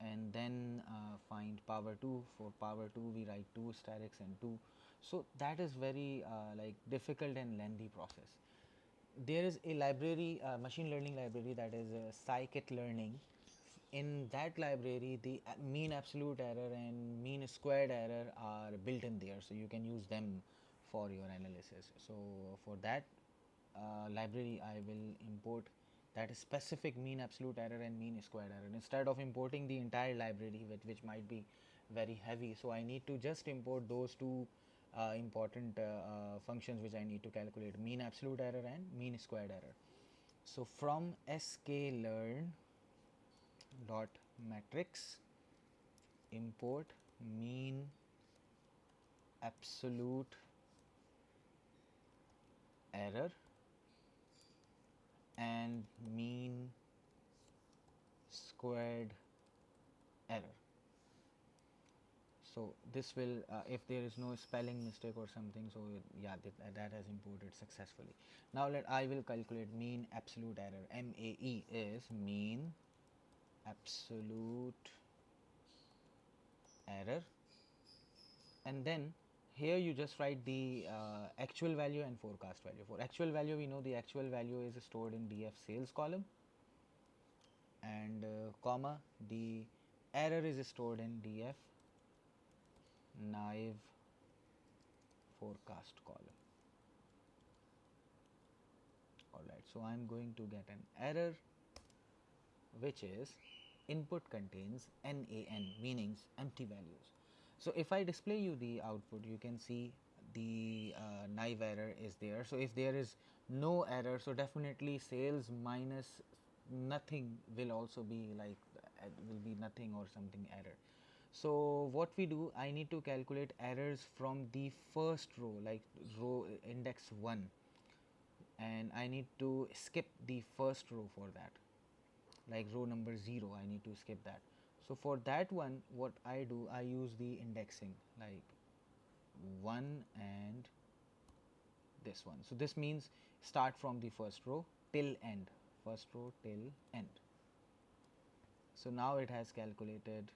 and then find power 2. For power 2 we write 2 asterisk and 2. So that is very like difficult and lengthy process. There is a library, machine learning library, that is scikit-learning. In that library, the mean absolute error and mean squared error are built in there, so you can use them for your analysis. So for that library, I will import that specific mean absolute error and mean squared error instead of importing the entire library, which might be very heavy. So I need to just import those two important functions which I need to calculate: mean absolute error and mean squared error. So from sklearn dot matrix import mean absolute error and mean squared error. So this will, if there is no spelling mistake or something, so yeah, that has imported successfully. Now I will calculate mean absolute error. MAE is mean absolute error, and then here you just write the actual value and forecast value. For actual value, we know the actual value is stored in df sales column, and comma, the error is stored in df naive forecast column. Alright, so I'm going to get an error which is input contains NaN, meanings empty values. So if I display you the output, you can see the naive error is there. So if there is no error, so definitely sales minus nothing will also be like will be nothing or something error. So what we do, I need to calculate errors from the first row, like row index 1, and I need to skip the first row for that, like row number 0, I need to skip that. So for that one, what I do, I use the indexing like 1 and this one. So this means start from the first row till end, first row till end. So now it has calculated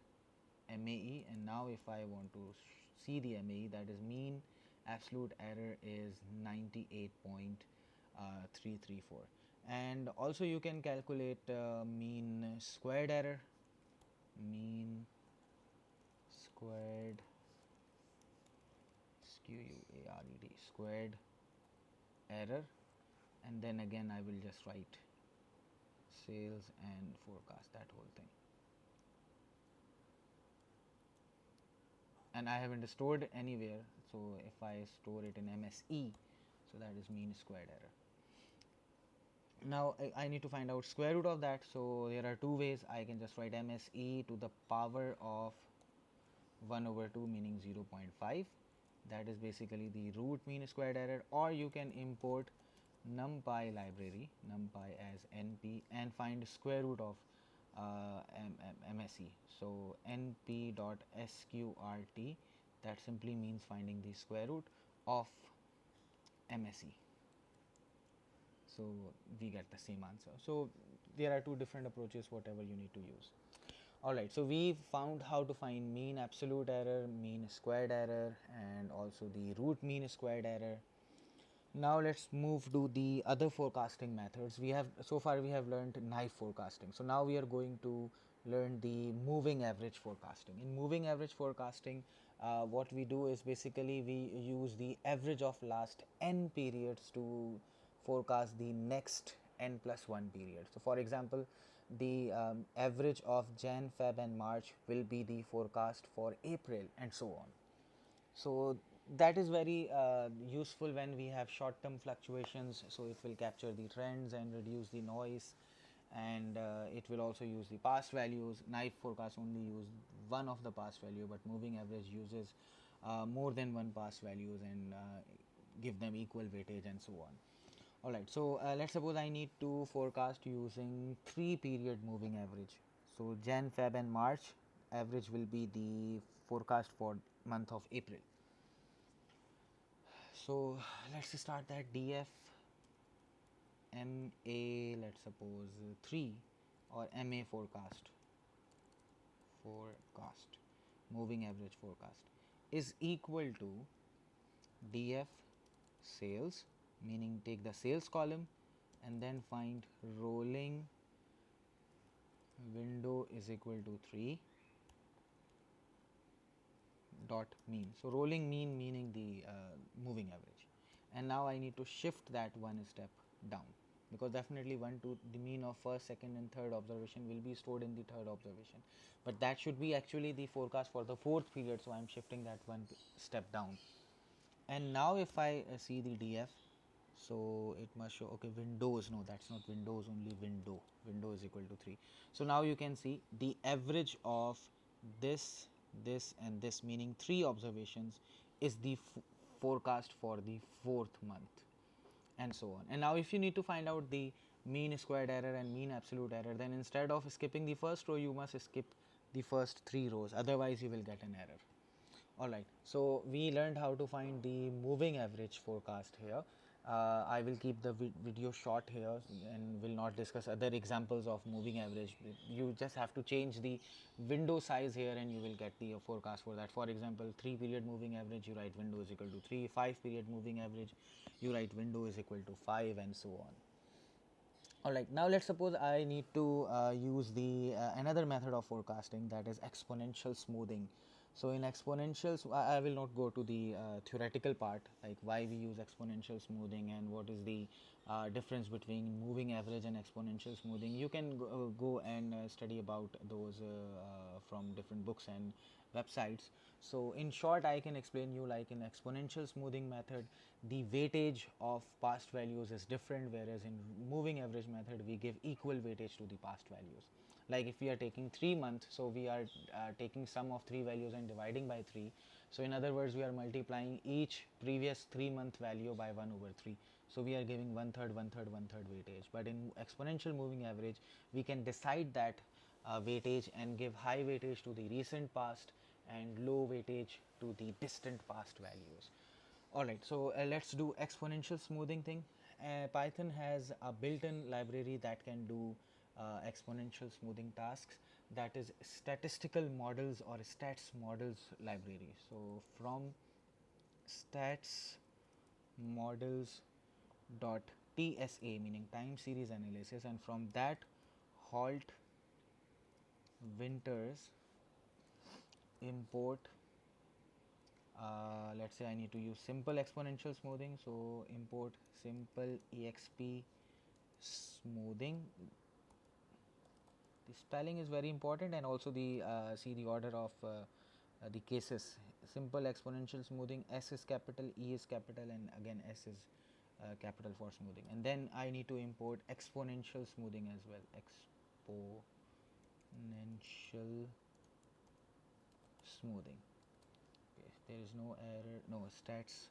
MAE, and now if I want to see the MAE, that is mean absolute error is 98.334. And also you can calculate mean squared error, mean squared squared error, and then again I will just write sales and forecast, that whole thing. And I haven't stored anywhere, so if I store it in MSE, so that is mean squared error. Now I need to find out square root of that. So there are two ways. I can just write MSE to the power of 1 over 2, meaning 0.5. That is basically the root mean squared error. Or you can import numpy library, numpy as np, and find square root of MSE. So np.sqrt, that simply means finding the square root of MSE. So we get the same answer. So there are two different approaches, whatever you need to use. Alright, so we found how to find mean absolute error, mean squared error, and also the root mean squared error. Now let's move to the other forecasting methods. So far we have learned knife forecasting. So now we are going to learn the moving average forecasting. In moving average forecasting, what we do is basically we use the average of last n periods to forecast the next n plus 1 period. So for example, the average of Jan, Feb and March will be the forecast for April, and so on. So that is very useful when we have short term fluctuations, so it will capture the trends and reduce the noise, and it will also use the past values. Knife forecast only use one of the past value, but moving average uses more than one past values and give them equal weightage and so on. Alright, so let's suppose I need to forecast using 3 period moving average. So Jan, Feb and March average will be the forecast for month of April. So let's start that df MA, let's suppose 3, or MA forecast forecast, moving average forecast, is equal to df sales, meaning take the sales column and then find rolling window is equal to 3 dot mean. So rolling mean meaning the moving average, and now I need to shift that one step down, because definitely the mean of first, second and third observation will be stored in the third observation, but that should be actually the forecast for the fourth period, so I am shifting that one step down. And now if I see the df, so it must show, okay, windows, no, that's not windows, only window is equal to 3. So now you can see the average of this, this and this, meaning 3 observations, is the forecast for the fourth month, and so on. And now if you need to find out the mean squared error and mean absolute error, then instead of skipping the first row, you must skip the first 3 rows, otherwise you will get an error. Alright, so we learned how to find the moving average forecast here. I will keep the video short here and will not discuss other examples of moving average. You just have to change the window size here and you will get the forecast for that. For example, 3 period moving average, you write window is equal to 3, 5 period moving average, you write window is equal to 5, and so on. Alright, now let's suppose I need to use the another method of forecasting, that is exponential smoothing. So in exponentials, I will not go to the theoretical part, like why we use exponential smoothing and what is the difference between moving average and exponential smoothing. You can go and study about those from different books and websites. So in short, I can explain you, like in exponential smoothing method, the weightage of past values is different, whereas in moving average method we give equal weightage to the past values. Like if we are taking 3 months, so we are taking sum of 3 values and dividing by 3. So in other words, we are multiplying each previous 3-month value by 1/3. So we are giving 1/3, 1/3, 1/3 weightage. But in exponential moving average, we can decide that weightage and give high weightage to the recent past and low weightage to the distant past values. Alright, so let's do exponential smoothing thing. Python has a built-in library that can do exponential smoothing tasks, that is statistical models or stats models library. So from stats models dot tsa, meaning time series analysis, and from that halt winters import, let's say I need to use simple exponential smoothing, so import simple exp smoothing. The spelling is very important, and also the see the order of the cases. Simple exponential smoothing, S is capital, E is capital, and again S is capital for smoothing. And then I need to import exponential smoothing as well. Exponential smoothing. Okay, there is no error. No, stats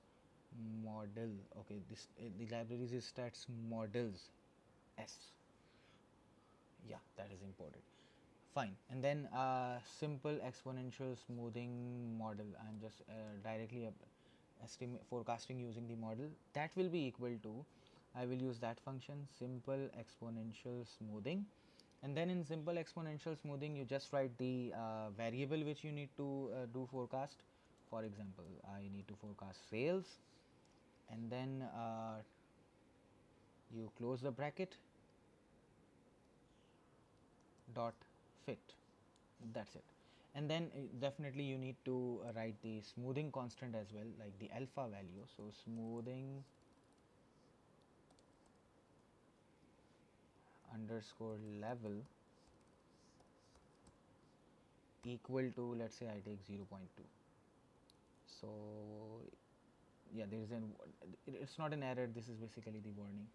model. Okay, this the libraries is stats models S. Yeah, that is important. Fine. And then simple exponential smoothing model, I am just directly forecasting using the model, that will be equal to, I will use that function simple exponential smoothing, and then in simple exponential smoothing you just write the variable which you need to do forecast. For example, I need to forecast sales, and then you close the bracket, dot fit, that's it. And then definitely you need to write the smoothing constant as well, like the alpha value. So smoothing underscore level equal to, let's say I take 0.2. So yeah, there is it's not an error, this is basically the warning.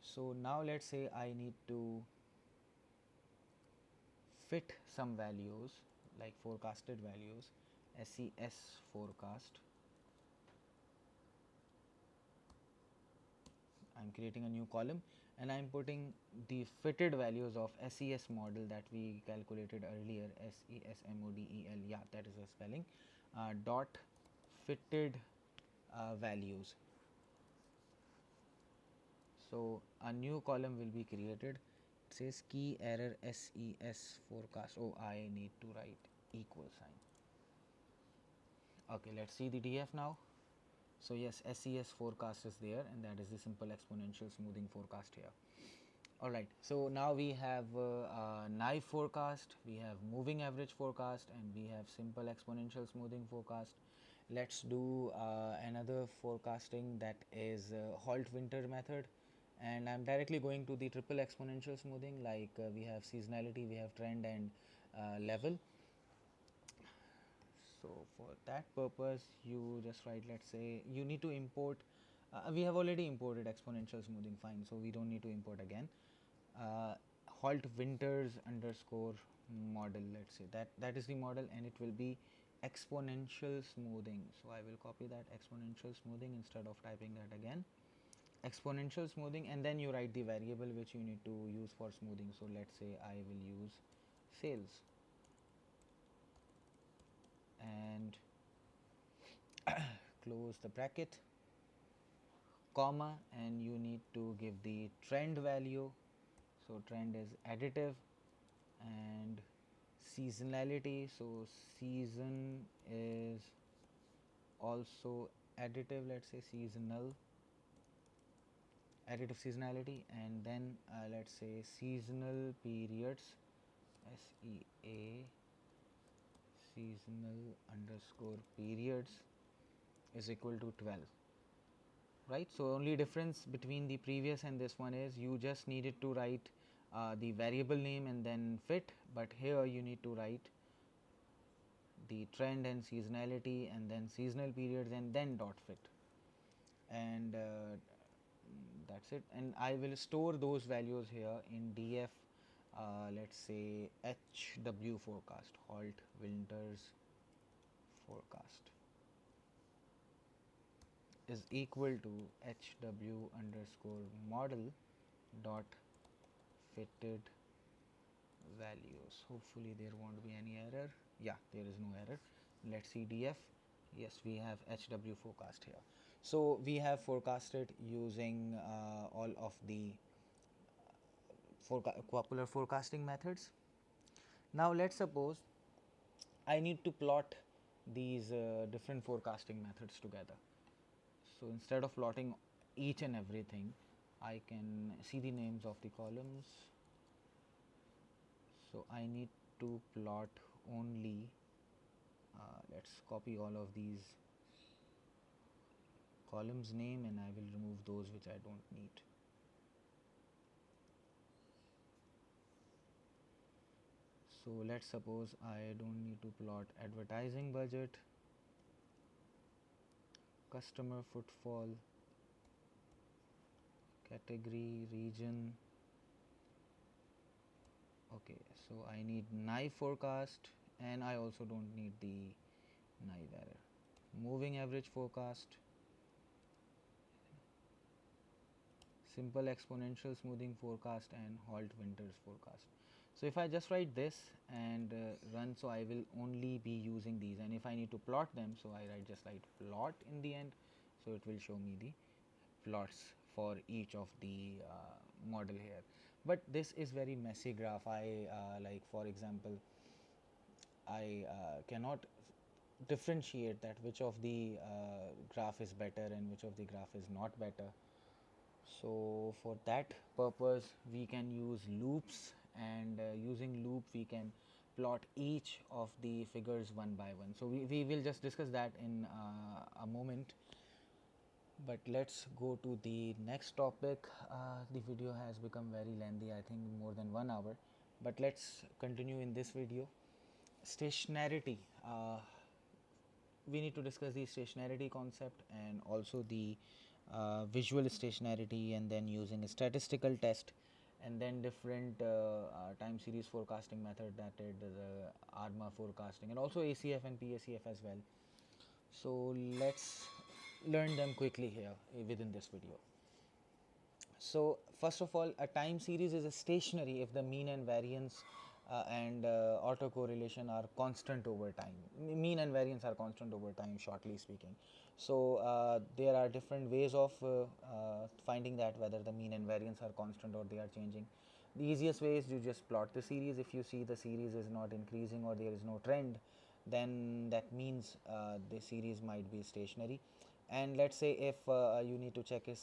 So now let's say I need to fit some values, like forecasted values, SES forecast. I'm creating a new column and I'm putting the fitted values of SES model that we calculated earlier, SESMODEL, yeah, that is a spelling, dot fitted values. So a new column will be created, it says key error SES forecast. Oh, I need to write equal sign. Okay, let's see the DF now. So yes, SES forecast is there, and that is the simple exponential smoothing forecast here. Alright, so now we have knife forecast, we have moving average forecast, and we have simple exponential smoothing forecast. Let's do another forecasting, that is halt winter method, and I'm directly going to the triple exponential smoothing, like we have seasonality, we have trend, and level. So for that purpose, you just write, let's say you need to import, we have already imported exponential smoothing, fine, so we don't need to import again. Halt winters underscore model, let's say that is the model, and it will be exponential smoothing. So I will copy that exponential smoothing instead of typing that again, exponential smoothing, and then you write the variable which you need to use for smoothing. So let's say I will use sales, and close the bracket, comma, and you need to give the trend value. So trend is additive, and seasonality, so season is also additive, let's say seasonal, additive seasonality, and then let's say seasonal periods, SEA, seasonal underscore periods is equal to 12, right? So only difference between the previous and this one is you just needed to write the variable name and then fit, but here you need to write the trend and seasonality and then seasonal periods and then dot fit, and that's it. And I will store those values here in df, let's say HW forecast, halt winters forecast is equal to HW underscore model dot fitted values. Hopefully there won't be any error. Yeah, there is no error. Let's see df. Yes, we have HW forecast here. So we have forecasted using all of the popular forecasting methods. Now let's suppose I need to plot these different forecasting methods together. So instead of plotting each and everything, I can see the names of the columns. So I need to plot only, let's copy all of these columns name, and I will remove those which I don't need. So let's suppose I don't need to plot advertising budget, customer footfall, category, region. Okay, so I need knife forecast, and I also don't need the knife error. Moving average forecast, simple exponential smoothing forecast, and halt winters forecast. So if I just write this and run, so I will only be using these, and if I need to plot them, so I just write plot in the end, so it will show me the plots for each of the model here. But this is very messy graph. I like, for example, I cannot differentiate that which of the graph is better and which of the graph is not better. So for that purpose we can use loops, and using loop we can plot each of the figures one by one. So we will just discuss that in a moment, but let's go to the next topic. The video has become very lengthy, I think more than 1 hour, but let's continue in this video. Stationarity, we need to discuss the stationarity concept and also the visual stationarity, and then using a statistical test, and then different time series forecasting method, that is the ARIMA forecasting, and also ACF and PACF as well. So let's learn them quickly here within this video. So first of all, a time series is a stationary if the mean and variance and autocorrelation are constant over time. Mean and variance are constant over time, shortly speaking. So there are different ways of finding that whether the mean and variance are constant or they are changing. The easiest way is you just plot the series. If you see the series is not increasing or there is no trend, then that means the series might be stationary. And let's say if you need to check it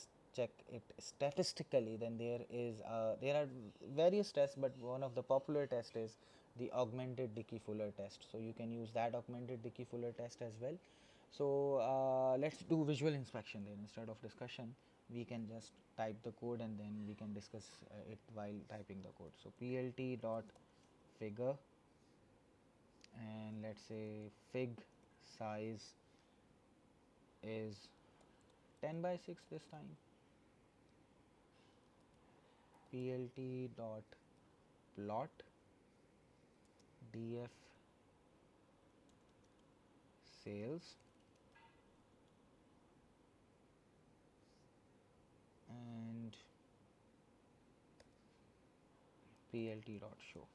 statistically, then there are various tests, but one of the popular test is the augmented Dickey-Fuller test. So you can use that augmented Dickey-Fuller test as well. So let's do visual inspection then. Instead of discussion, we can just type the code and then we can discuss it while typing the code. So plt dot figure, and let's say fig size is 10 by 6 this time. Plt dot plot df sales, and plt dot show.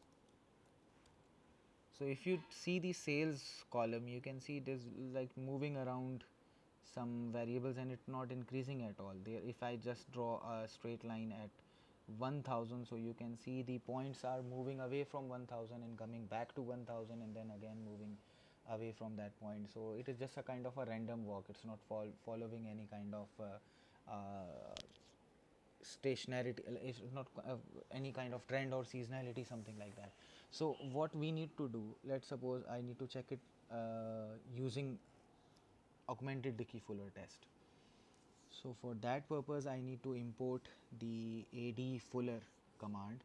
So if you see the sales column, you can see it is like moving around some variables and it's not increasing at all. There, if I just draw a straight line at 1000, so you can see the points are moving away from 1000 and coming back to 1000 and then again moving away from that point. So it is just a kind of a random walk. It's not following any kind of stationarity. It's not any kind of trend or seasonality, something like that. So what we need to do, let's suppose I need to check it using augmented Dickey-Fuller test. So for that purpose I need to import the ad fuller command.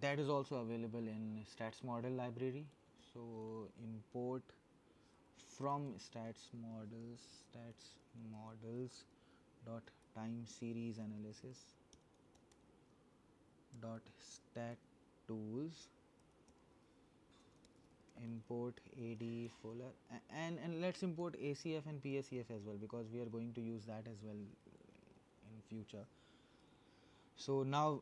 That is also available in stats model library. So import from stats models dot time series analysis dot stat tools, import ad fuller, and let's import acf and pacf as well, because we are going to use that as well in future. So now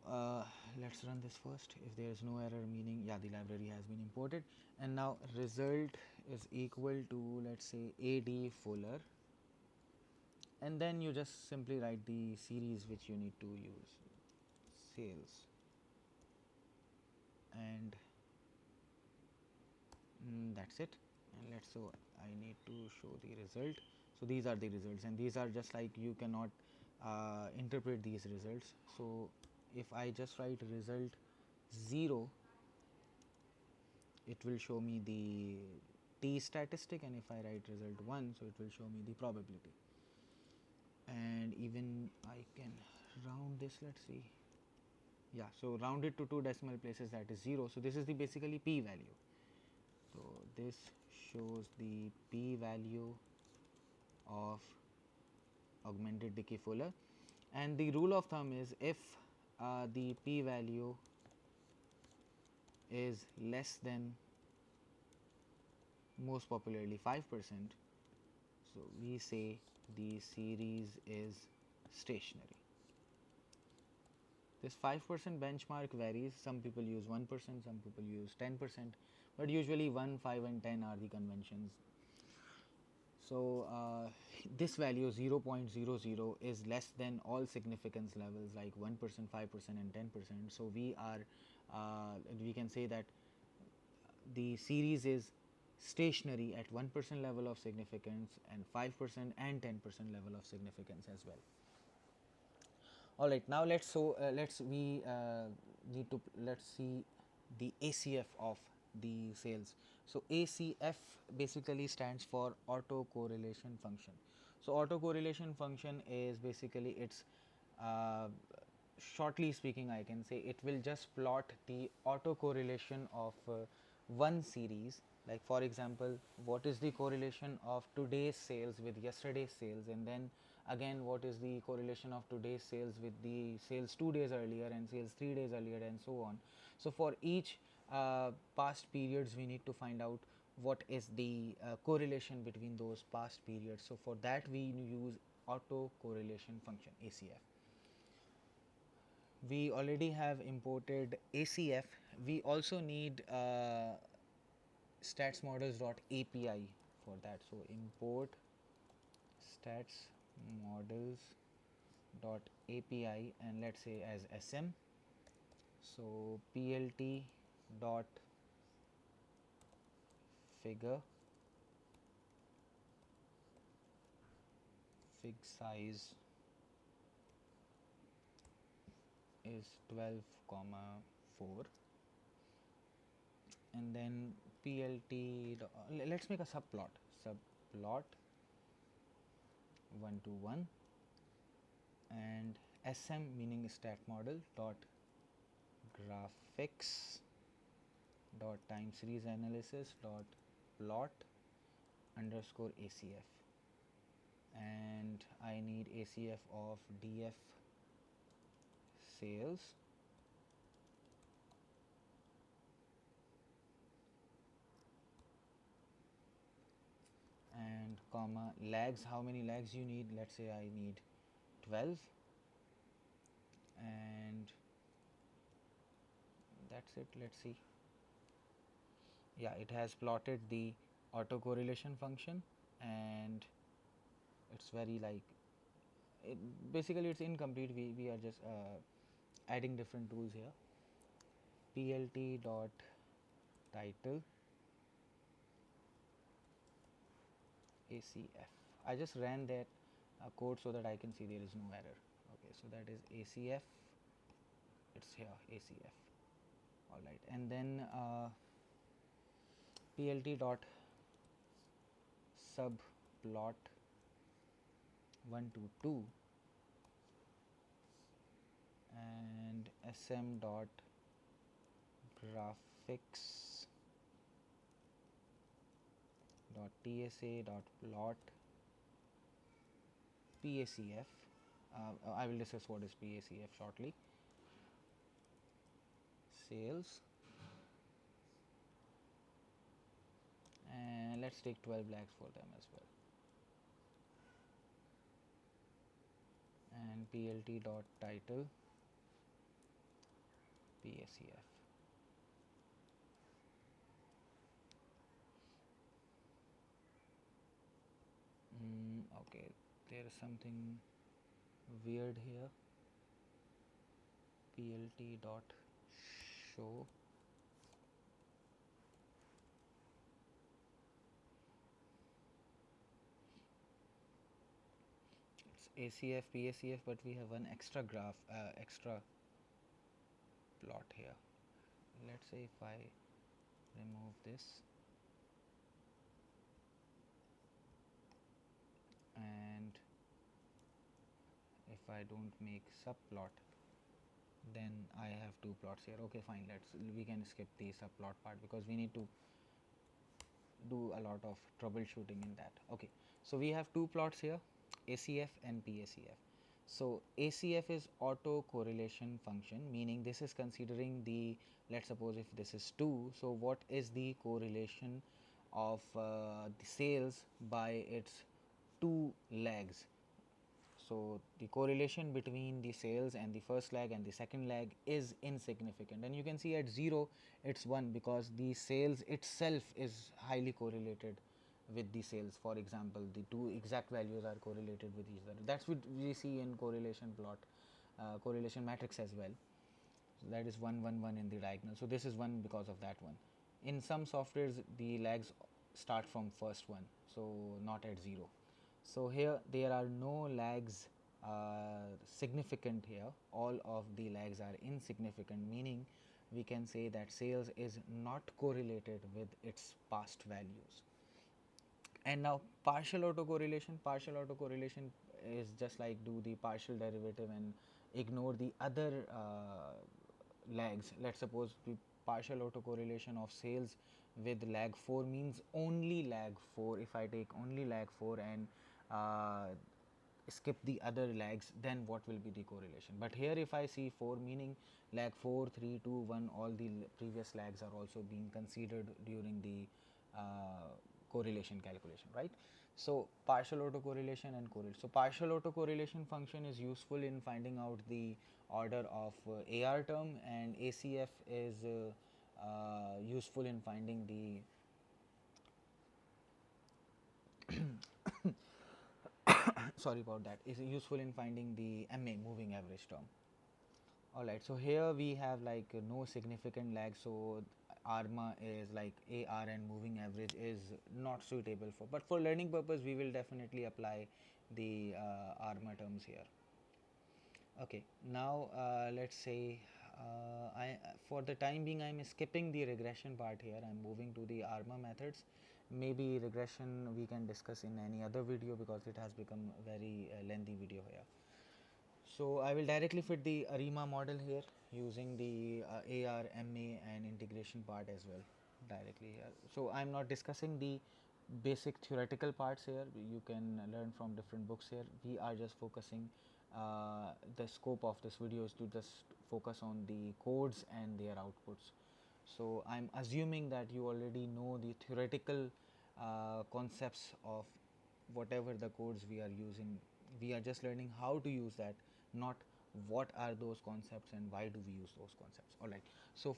let's run this first. If there is no error, meaning yeah, the library has been imported. And now result is equal to, let's say, ad fuller, and then you just simply write the series which you need to use, sales, and that's it. And let's, so I need to show the result. So these are the results, and these are just like, you cannot interpret these results. So if I just write result 0, it will show me the t statistic, and if I write result 1, so it will show me the probability. And even I can round this, let's see, yeah, so round it to 2 decimal places, that is 0. So this is the basically p value. So this shows the p value of augmented Dickey-Fuller, and the rule of thumb is if the p value is less than, most popularly, 5%, so we say the series is stationary. This 5% benchmark varies. Some people use 1%, some people use 10%, but usually 1, 5 and 10 are the conventions. So this value 0.00 is less than all significance levels like 1%, 5% and 10%. So we can say that the series is stationary at 1% level of significance and 5% and 10% level of significance as well. All right, now let's see the ACF of the sales. So ACF basically stands for autocorrelation function. So autocorrelation function is basically, it's shortly speaking, I can say it will just plot the autocorrelation of one series. Like for example, what is the correlation of today's sales with yesterday's sales, and then again what is the correlation of today's sales with the sales 2 days earlier and sales 3 days earlier, and so on. So for each past periods we need to find out what is the correlation between those past periods. So for that we use autocorrelation function, ACF. We already have imported ACF. We also need statsmodels.api for that. So import statsmodels.api, and let's say as sm. So plt dot figure fig size is 12 comma 4, and then let's make a subplot 1 to 1, and sm meaning stat model dot graphics dot time series analysis dot plot underscore acf, and I need acf of df sales and comma lags. How many lags you need? Let's say I need 12, and that's it. Let's see. Yeah, it has plotted the autocorrelation function, and it's very like basically it's incomplete. We are just adding different tools here. Plt dot title acf. I just ran that code so that I can see there is no error. Okay, so that is acf. It's here acf. All right, and then plt dot subplot 1 to 2, and sm dot graphics dot tsa dot plot pacf. I will discuss what is pacf shortly. Sales, and let's take 12 lakhs for them as well, and plt dot title pacf. Okay, there is something weird here. Plt dot show it's acf pacf, but we have one extra graph extra plot here. Let's say if I remove this and if I don't make subplot, then I have two plots here. Okay, fine, we can skip the subplot part because we need to do a lot of troubleshooting in that. Okay, so we have two plots here, acf and pacf. So acf is autocorrelation function, meaning this is considering the, let's suppose if this is 2, so what is the correlation of the sales by its two lags. So the correlation between the sales and the first lag and the second lag is insignificant, and you can see at 0 it's 1 because the sales itself is highly correlated with the sales. For example, the two exact values are correlated with each other. That's what we see in correlation plot, correlation matrix as well. So that is 1 1 1 in the diagonal. So this is 1 because of that one. In some softwares the lags start from first one, so not at 0. So here there are no lags significant here. All of the lags are insignificant, meaning we can say that sales is not correlated with its past values. And now partial autocorrelation is just like do the partial derivative and ignore the other lags. Let's suppose the partial autocorrelation of sales with lag 4 means only lag 4. If I take only lag 4 and skip the other lags, then what will be the correlation? But here if I see 4 meaning lag 4 3 2 1, all the previous lags are also being considered during the correlation calculation, right? So partial autocorrelation and correlation. So partial autocorrelation function is useful in finding out the order of AR term, and ACF is useful in finding the sorry about that, is useful in finding the MA moving average term. Alright, so here we have like no significant lag, so ARMA is like AR and moving average is not suitable for, but for learning purpose we will definitely apply the ARMA terms here. Okay, now let's say for the time being I'm skipping the regression part here. I'm moving to the ARMA methods. Maybe regression we can discuss in any other video because it has become a very lengthy video here. So I will directly fit the ARIMA model here using the AR, MA and integration part as well directly here. So I'm not discussing the basic theoretical parts here. You can learn from different books here. We are just focusing the scope of this video is to just focus on the codes and their outputs. So I'm assuming that you already know the theoretical concepts of whatever the codes we are using. We are just learning how to use that, not what are those concepts and why do we use those concepts. All right. So